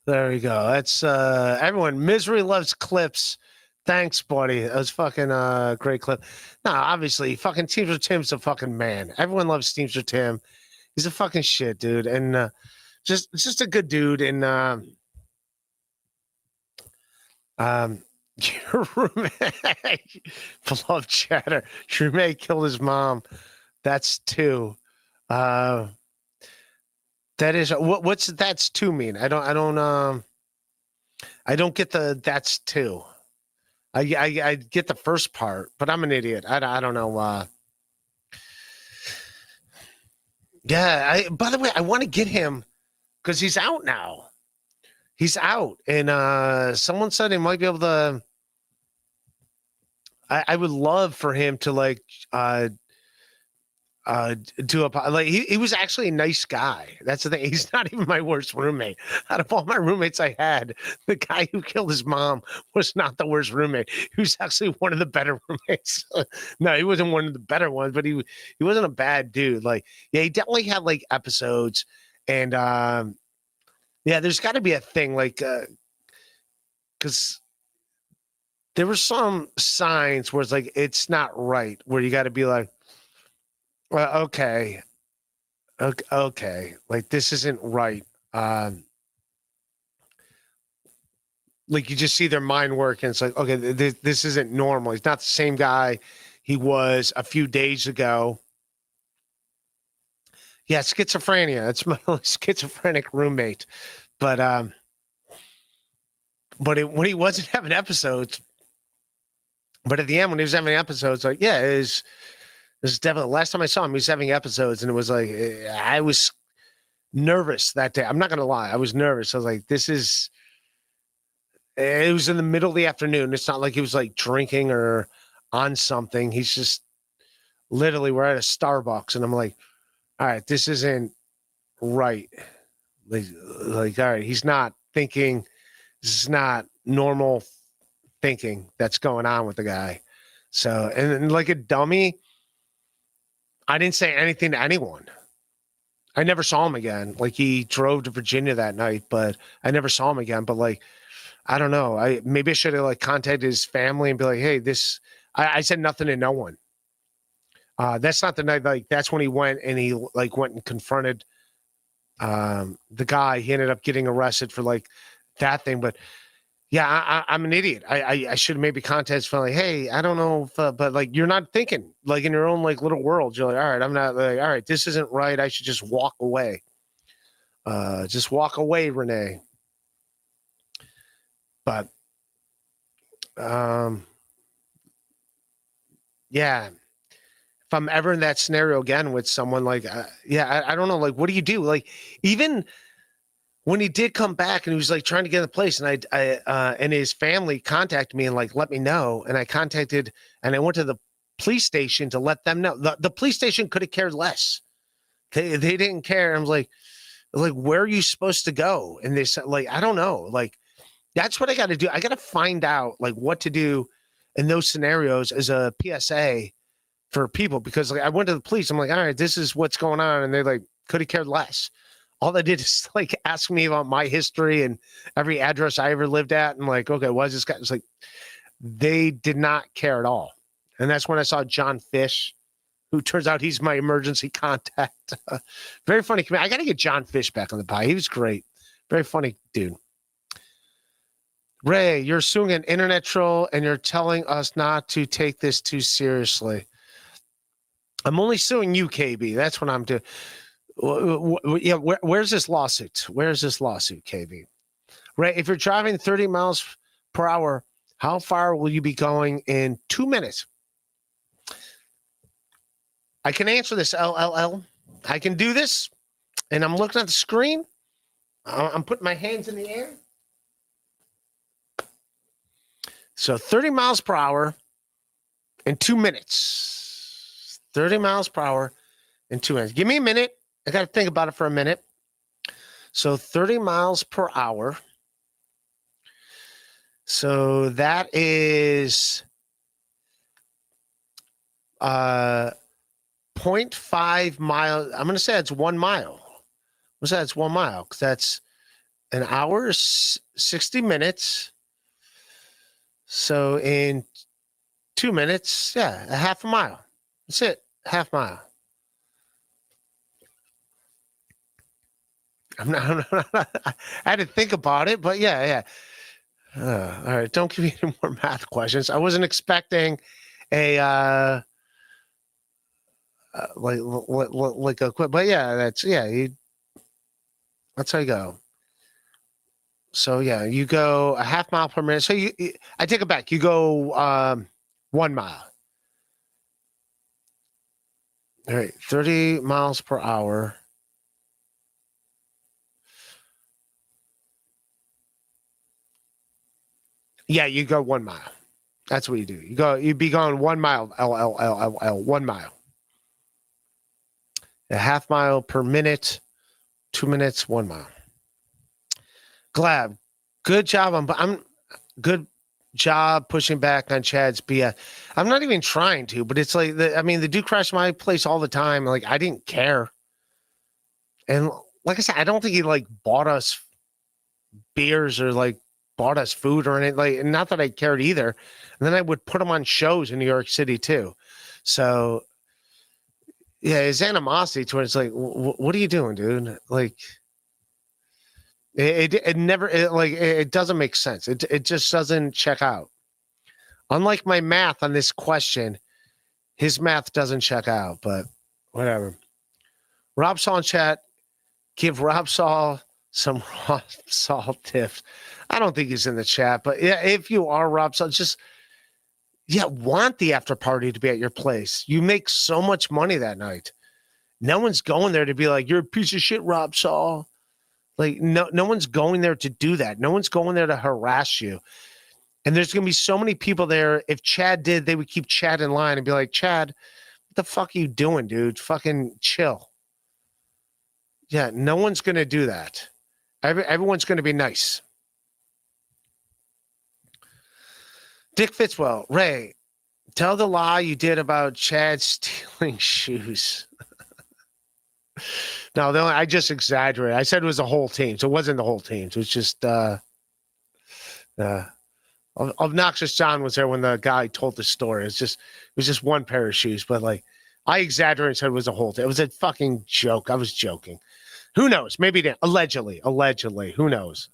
There we go. That's everyone. Misery loves clips. Thanks, buddy. That was fucking great clip. No, obviously, fucking Teamster Tim's a fucking man. Everyone loves Teamster Tim. He's a fucking shit, dude, and just a good dude. And your roommate, beloved chatter. Your roommate killed his mom. That's 2. That is what's that's 2 mean? I don't get the that's 2. I get the first part, but I'm an idiot. I don't know. Yeah. By the way, I want to get him because he's out now. He's out, and someone said he might be able to. I would love for him to like do a like he was actually a nice guy. That's the thing. He's not even my worst roommate. Out of all my roommates I had, the guy who killed his mom was not the worst roommate. He was actually one of the better roommates. No, he wasn't one of the better ones, but he wasn't a bad dude. Like, yeah, he definitely had like episodes, and yeah, there's got to be a thing like because there were some signs where it's like it's not right, where you got to be like, well, okay, like this isn't right. Like you just see their mind work, and it's like, okay, this isn't normal. He's not the same guy he was a few days ago. Yeah, schizophrenia. That's my schizophrenic roommate, but when he wasn't having episodes, but at the end when he was having episodes, like yeah, this is definitely the last time I saw him. He was having episodes, and it was like I was nervous that day. I'm not gonna lie, I was nervous. I was like, this is. It was in the middle of the afternoon. It's not like he was like drinking or on something. He's just literally we're at a Starbucks, and I'm like, all right, this isn't right. Like all right, he's not thinking. This is not normal thinking that's going on with the guy. So, and like a dummy, I didn't say anything to anyone. I never saw him again. Like he drove to Virginia that night, but I never saw him again. But like, I don't know. Maybe I should have like contacted his family and be like, hey, this. I said nothing to no one. That's not the night. Like that's when he went and he like went and confronted the guy. He ended up getting arrested for like that thing. But yeah, I'm an idiot. I should have maybe contacted his family. Hey, I don't know, if, but like you're not thinking like in your own like little world. You're like, all right, I'm not like, all right, this isn't right. I should just walk away. Just walk away, Renee. But, yeah, if I'm ever in that scenario again with someone like, yeah, I don't know, like, what do you do? Like, even when he did come back and he was like trying to get in the place, and and his family contacted me and like let me know, and I contacted and I went to the police station to let them know. The police station could have cared less. They didn't care. I was like, where are you supposed to go? And they said, like, I don't know, like. That's what I got to do. I got to find out like what to do in those scenarios as a PSA for people, because like I went to the police. I'm like, all right, this is what's going on. And they like could have cared less. All they did is like ask me about my history and every address I ever lived at. And like, okay, why is this guy? It's like, they did not care at all. And that's when I saw John Fish, who turns out he's my emergency contact. Very funny. I got to get John Fish back on the pie. He was great. Very funny dude. Ray, you're suing an internet troll and you're telling us not to take this too seriously. I'm only suing you, KB. That's what I'm doing. Yeah, where's this lawsuit? Where's this lawsuit, KB? Right. If you're driving 30 miles per hour, how far will you be going in 2 minutes? I can answer this, LLL. I can do this. And I'm looking at the screen. I'm putting my hands in the air. So 30 miles per hour in 2 minutes. 30 miles per hour in 2 minutes. Give me a minute. I got to think about it for a minute. So 30 miles per hour. So that is 0.5 miles. I'm going to say it's 1 mile. What's that? It's 1 mile because that's an hour, 60 minutes. So in 2 minutes, yeah, a half a mile. That's it, half mile. I had to think about it, but yeah. All right, don't give me any more math questions. I wasn't expecting a like a quick, but yeah, that's how you go. So yeah, you go a half mile per minute. So I take it back. You go 1 mile. All right, 30 miles per hour. Yeah, you go 1 mile. That's what you do. You'd be going 1 mile, 1 mile. A half mile per minute, 2 minutes, 1 mile. Glad. Good job. I'm good job pushing back on Chad's BS. I'm not even trying to, but it's like, the dude crashed my place all the time. Like, I didn't care. And like I said, I don't think he like bought us beers or like bought us food or anything. Like, not that I cared either. And then I would put him on shows in New York City too. So yeah, his animosity towards like, what are you doing, dude? Like, it never it doesn't make sense. It just doesn't check out. Unlike my math on this question, his math doesn't check out. But whatever. Rob Saul in chat. Give Rob Saul some Rob Saul tips. I don't think he's in the chat, but yeah, if you are Rob Saul, just want the after party to be at your place. You make so much money that night. No one's going there to be like, you're a piece of shit, Rob Saul. Like, no one's going there to do that. No one's going there to harass you. And there's going to be so many people there. If Chad did, they would keep Chad in line and be like, Chad, what the fuck are you doing, dude? Fucking chill. Yeah, no one's going to do that. Everyone's going to be nice. Dick Fitzwell, Ray, tell the lie you did about Chad stealing shoes. No, I just exaggerated. I said it was the whole team, so it wasn't the whole team. So it was just Obnoxious John was there when the guy told the story. It was just one pair of shoes, but like I exaggerated and said it was a whole team. It was a fucking joke. I was joking. Who knows? Maybe they, allegedly. Who knows?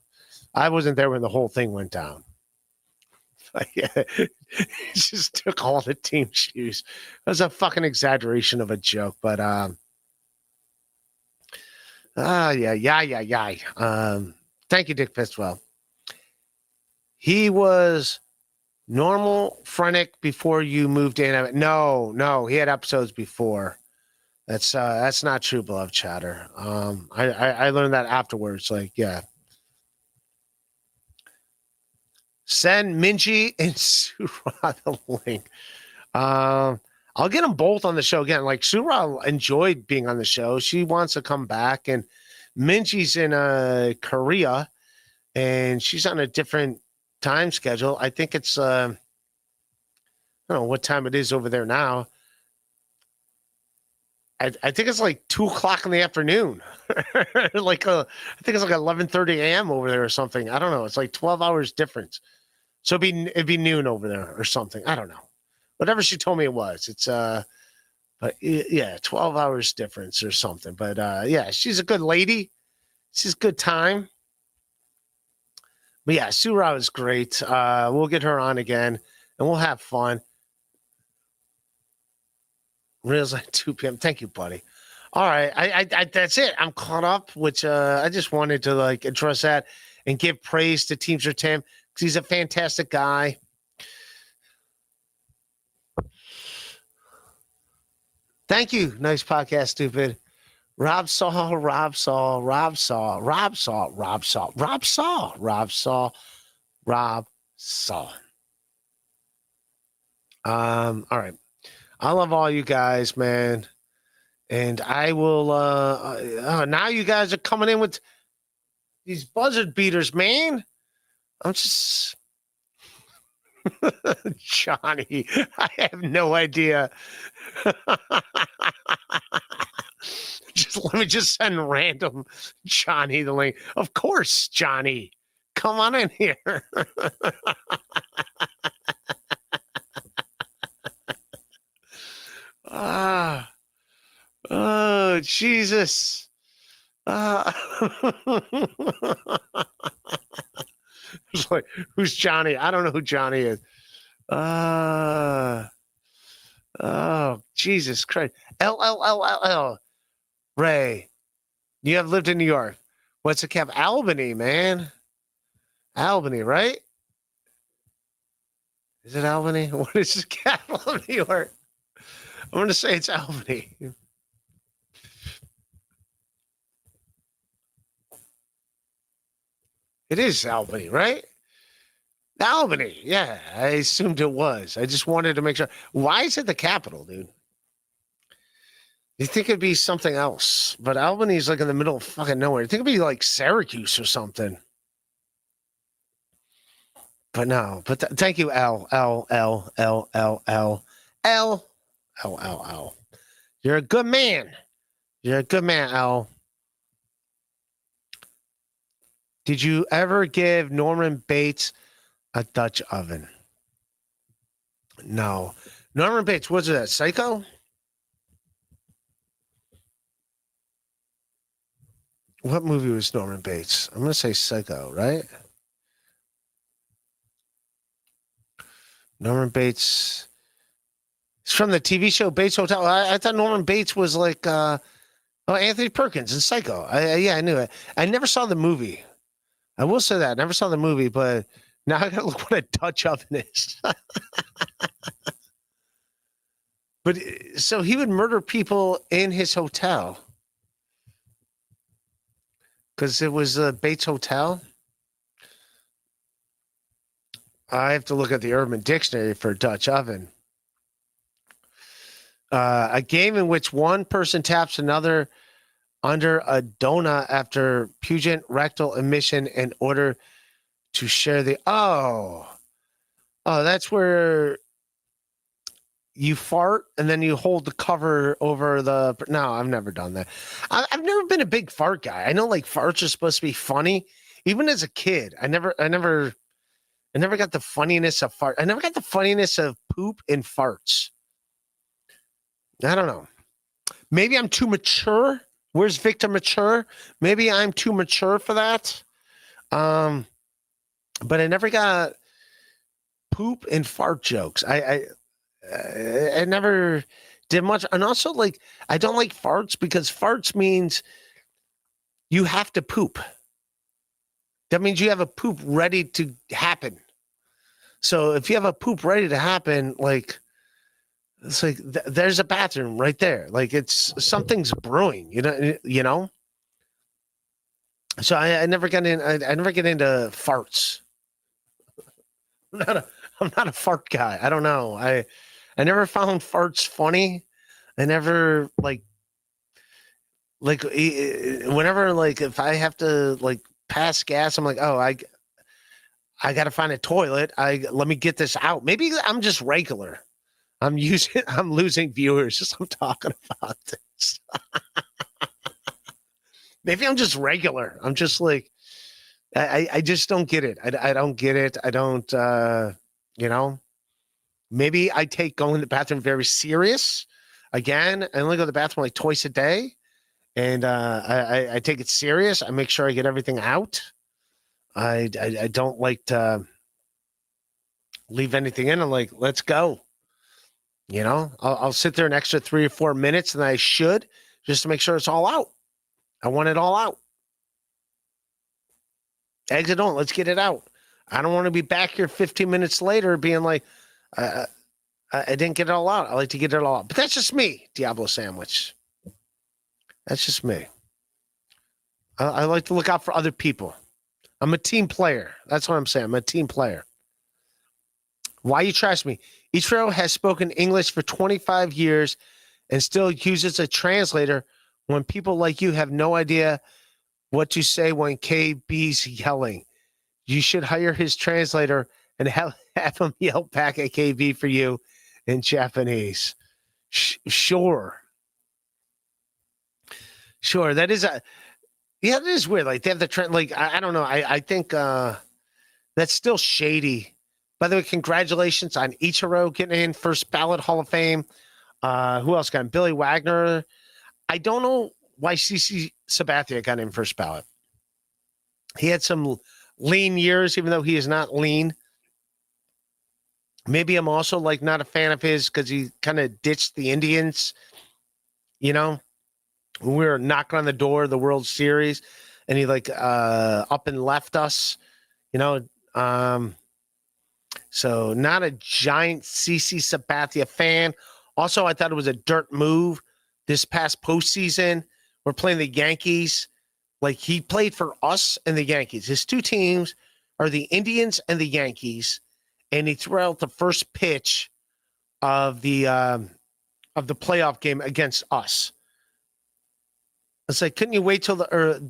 I wasn't there when the whole thing went down. Yeah, he just took all the team shoes. It was a fucking exaggeration of a joke, but thank you, Dick Fistwell. He was normal Frenick before you moved in. No, he had episodes before. That's not true, beloved chatter. I learned that afterwards. Like, yeah. Send Minji and Surah the link. I'll get them both on the show again. Like, Surah enjoyed being on the show. She wants to come back. And Minji's in Korea, and she's on a different time schedule. I think it's, I don't know what time it is over there now. I think it's like 2:00 in the afternoon. I think it's like 11:30 a.m. over there or something. I don't know. It's like 12 hours difference. So it'd be noon over there or something. I don't know. Whatever she told me it was. It's but yeah, 12 hours difference or something. But yeah, she's a good lady. She's a good time. But yeah, Surah is great. We'll get her on again and we'll have fun. Reels at 2 p.m. Thank you, buddy. All right, I that's it. I'm caught up, which I just wanted to like address that and give praise to Teamster Tim because he's a fantastic guy. Thank you. Nice podcast, stupid. Rob Saul, Rob Saul, Rob Saul, Rob Saul, Rob Saul, Rob Saul, Rob Saul, Rob Saul. All right. I love all you guys, man. And I will now you guys are coming in with these buzzard beaters, man. I'm just Johnny. I have no idea. Let me just send random Johnny the link. Of course, Johnny. Come on in here. Oh, Jesus. It's like, who's Johnny? I don't know who Johnny is. Oh, Jesus Christ. L. Ray, you have lived in New York. What's the cap? Albany, man. Albany, right? Is it Albany? What is the capital of New York? I'm going to say it's Albany. It is Albany, right? Albany. Yeah, I assumed it was. I just wanted to make sure. Why is it the capital, dude? You think it'd be something else, but Albany is like in the middle of fucking nowhere. You think it'd be like Syracuse or something. But no, but thank you, L. You're a good man. You're a good man, L. Did you ever give Norman Bates a Dutch oven? No. Norman Bates, was it that Psycho? What movie was Norman Bates? I'm going to say Psycho, right? Norman Bates. It's from the TV show Bates Hotel. I thought Norman Bates was like, Anthony Perkins in Psycho. Yeah, I knew it. I never saw the movie. I will say that. I never saw the movie, but now I got to look what a Dutch oven is. But so he would murder people in his hotel. Because it was a Bates Hotel. I have to look at the Urban Dictionary for Dutch oven. A game in which one person taps another under a donut after pungent rectal emission in order to share the... Oh, that's where you fart and then you hold the cover over the... No, I've never done that. I've never been a big fart guy. I know like farts are supposed to be funny. Even as a kid, I never got the funniness of fart. I never got the funniness of poop and farts. I don't know. Maybe I'm too mature. Where's Victor mature? Maybe I'm too mature for that. But I never got poop and fart jokes. I never did much. And also, like, I don't like farts because farts means you have to poop. That means you have a poop ready to happen. So if you have a poop ready to happen, like, it's like there's a bathroom right there. Like it's something's brewing, you know. So I never got in. I never get into farts. I'm not a fart guy. I don't know. I never found farts funny. I never like whenever like if I have to like pass gas, I'm like, oh, I got to find a toilet. Let me get this out. Maybe I'm just regular. I'm losing viewers as I'm talking about this. Maybe I'm just regular. I'm just like, I just don't get it. I don't get it. I don't, maybe I take going to the bathroom very serious. Again, I only go to the bathroom like twice a day. And I take it serious. I make sure I get everything out. I don't like to leave anything in. I'm like, let's go. You know, I'll sit there an extra 3 or 4 minutes than I should just to make sure it's all out. I want it all out. Exit on. Let's get it out. I don't want to be back here 15 minutes later being like, I didn't get it all out. I like to get it all out. But that's just me, Diablo Sandwich. That's just me. I like to look out for other people. I'm a team player. That's what I'm saying. I'm a team player. Why you trust me? Ichiro has spoken English for 25 years and still uses a translator when people like you have no idea what to say when KB's yelling. You should hire his translator and have him yell back at KB for you in Japanese. Sure. That is that is weird. Like they have the trend. Like I don't know. I think that's still shady. By the way, congratulations on Ichiro getting in first ballot Hall of Fame. Who else got in? Billy Wagner. I don't know why CC Sabathia got in first ballot. He had some lean years, even though he is not lean. Maybe I'm also like not a fan of his because he kind of ditched the Indians. You know, we were knocking on the door of the World Series, and he like up and left us. You know, so not a giant CC Sabathia fan. Also, I thought it was a dirt move this past postseason. We're playing the Yankees. Like he played for us and the Yankees. His two teams are the Indians and the Yankees. And he threw out the first pitch of the playoff game against us. It's like, couldn't you wait till or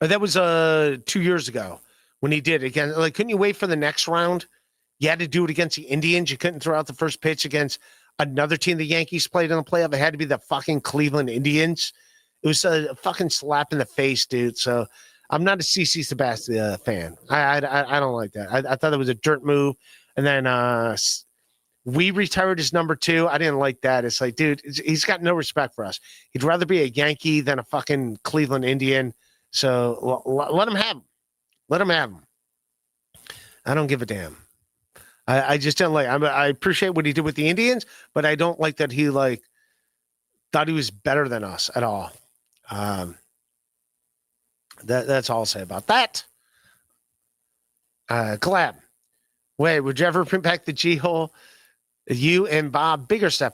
that was 2 years ago when he did it again? Like, couldn't you wait for the next round? You had to do it against the Indians. You couldn't throw out the first pitch against another team the Yankees played in the playoff. It had to be the fucking Cleveland Indians. It was a fucking slap in the face, dude. So I'm not a CC Sabathia fan. I don't like that. I thought it was a dirt move. And then we retired his number 2. I didn't like that. It's like, dude, he's got no respect for us. He'd rather be a Yankee than a fucking Cleveland Indian. So let him have him. Let him have him. I don't give a damn. I just don't like. I appreciate what he did with the Indians, but I don't like that he like thought he was better than us at all. That's all I'll say about that. Collab. Wait, would you ever bring back the G-hole? You and Bob, bigger stuff.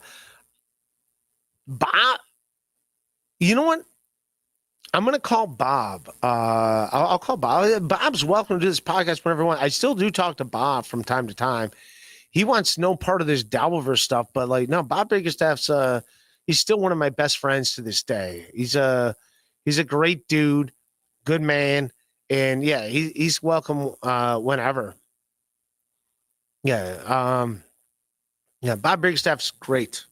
Bob, you know what? I'm going to call Bob. I'll call Bob. Bob's welcome to this podcast whenever he wants. I still do talk to Bob from time to time. He wants no part of this Dabbleverse stuff, but like, no, Bob Biggerstaff's he's still one of my best friends to this day. He's a great dude, good man, and yeah, he's welcome whenever. Yeah, Bob Biggerstaff's great.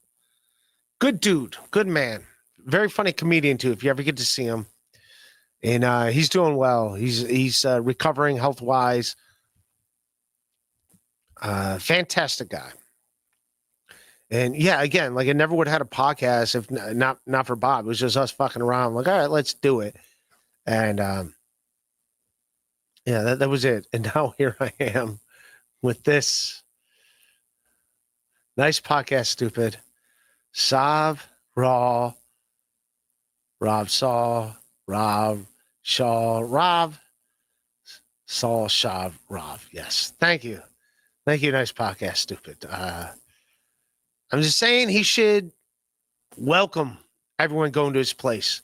Good dude, good man. Very funny comedian too, if you ever get to see him. And he's doing well. He's recovering health-wise. Fantastic guy. And yeah, again, like I never would have had a podcast if not for Bob. It was just us fucking around. Like, all right, let's do it. And yeah, that was it. And now here I am with this nice podcast, stupid. Sav, Raw, Rob Saul, Rob Shaw, Rob Saul, Shaw, Rob. Yes. Thank you. Thank you. Nice podcast, stupid. I'm just saying he should welcome everyone going to his place.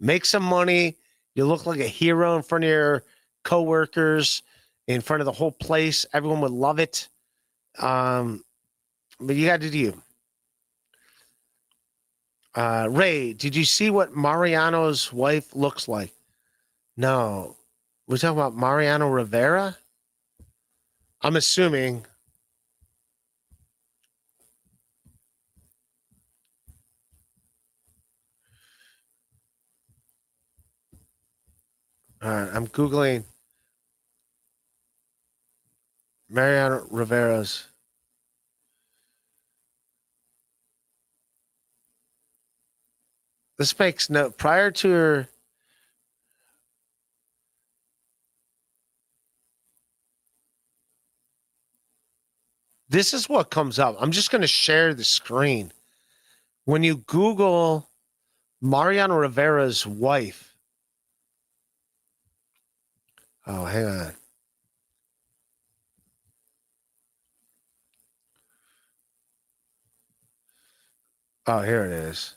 Make some money. You look like a hero in front of your coworkers, in front of the whole place. Everyone would love it. But you got to do you. Ray, did you see what Mariano's wife looks like? No. We're talking about Mariano Rivera? I'm assuming. All right, I'm Googling Mariano Rivera's. This makes no prior to her. This is what comes up. I'm just going to share the screen. When you Google Mariano Rivera's wife. Oh, hang on. Oh, here it is.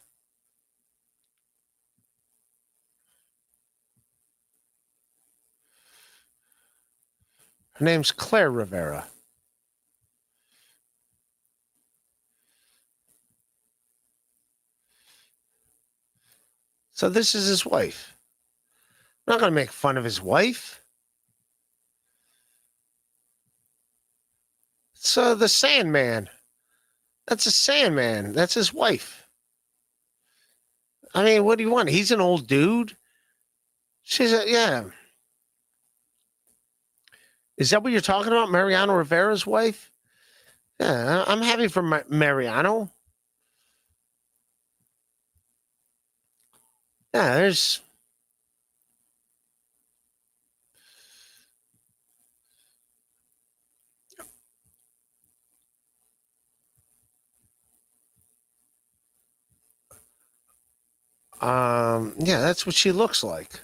Her name's Claire Rivera. So this is his wife. I'm not going to make fun of his wife. So the Sandman. That's a Sandman. That's his wife. I mean, what do you want? He's an old dude. She's a, yeah. Is that what you're talking about? Mariano Rivera's wife? Yeah, I'm happy for Mariano. Yeah, there's. Yeah, that's what she looks like.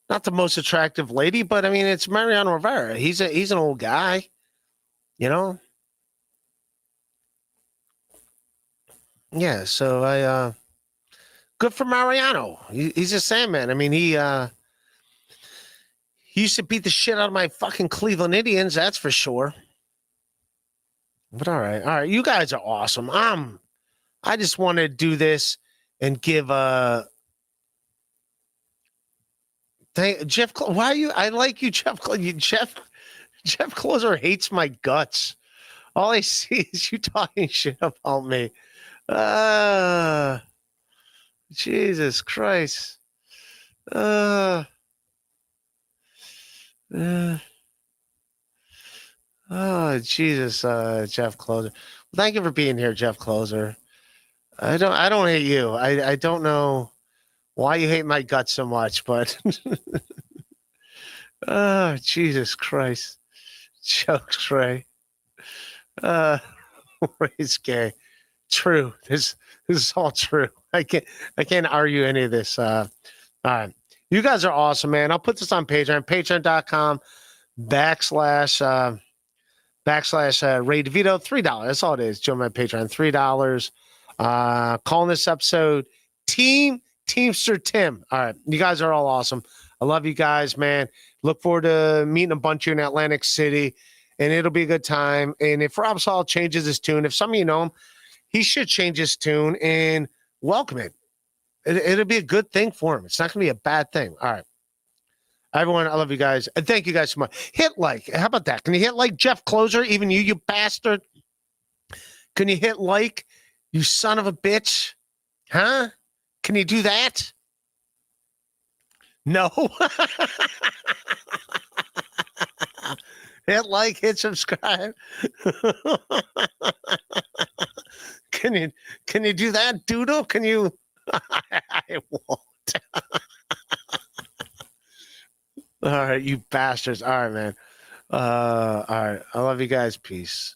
Not the most attractive lady, but I mean, it's Mariano Rivera. He's an old guy, you know. Yeah, so I good for Mariano. He's a Sandman. I mean, he used to beat the shit out of my fucking Cleveland Indians, that's for sure. But all right, you guys are awesome. I just want to do this and give Jeff. Why are you? I like you, Jeff. Jeff Closer hates my guts. All I see is you talking shit about me. Jesus Christ. Oh, Jesus, Jeff Closer. Well, thank you for being here, Jeff Closer. I don't hate you. I don't know why you hate my guts so much, but oh, Jesus Christ. Jokes, Ray. Ray's gay. True. This is all true. I can't argue any of this. All right. You guys are awesome, man. I'll put this on Patreon, patreon.com / Ray DeVito, $3. That's all it is. Join my Patreon, $3. Calling this episode Teamster Tim. All right. You guys are all awesome. I love you guys, man. Look forward to meeting a bunch of you in Atlantic City, and it'll be a good time. And if Rob Saul changes his tune, if some of you know him, he should change his tune and welcome it. It'll be a good thing for him. It's not going to be a bad thing. All right. Everyone, I love you guys. And thank you guys so much. Hit like. How about that? Can you hit like, Jeff Closer? Even you bastard. Can you hit like, you son of a bitch? Huh? Can you do that? No. Hit like, hit subscribe. Can you do that, Doodle? Can you? I won't. All right, you bastards. All right, man. All right. I love you guys. Peace.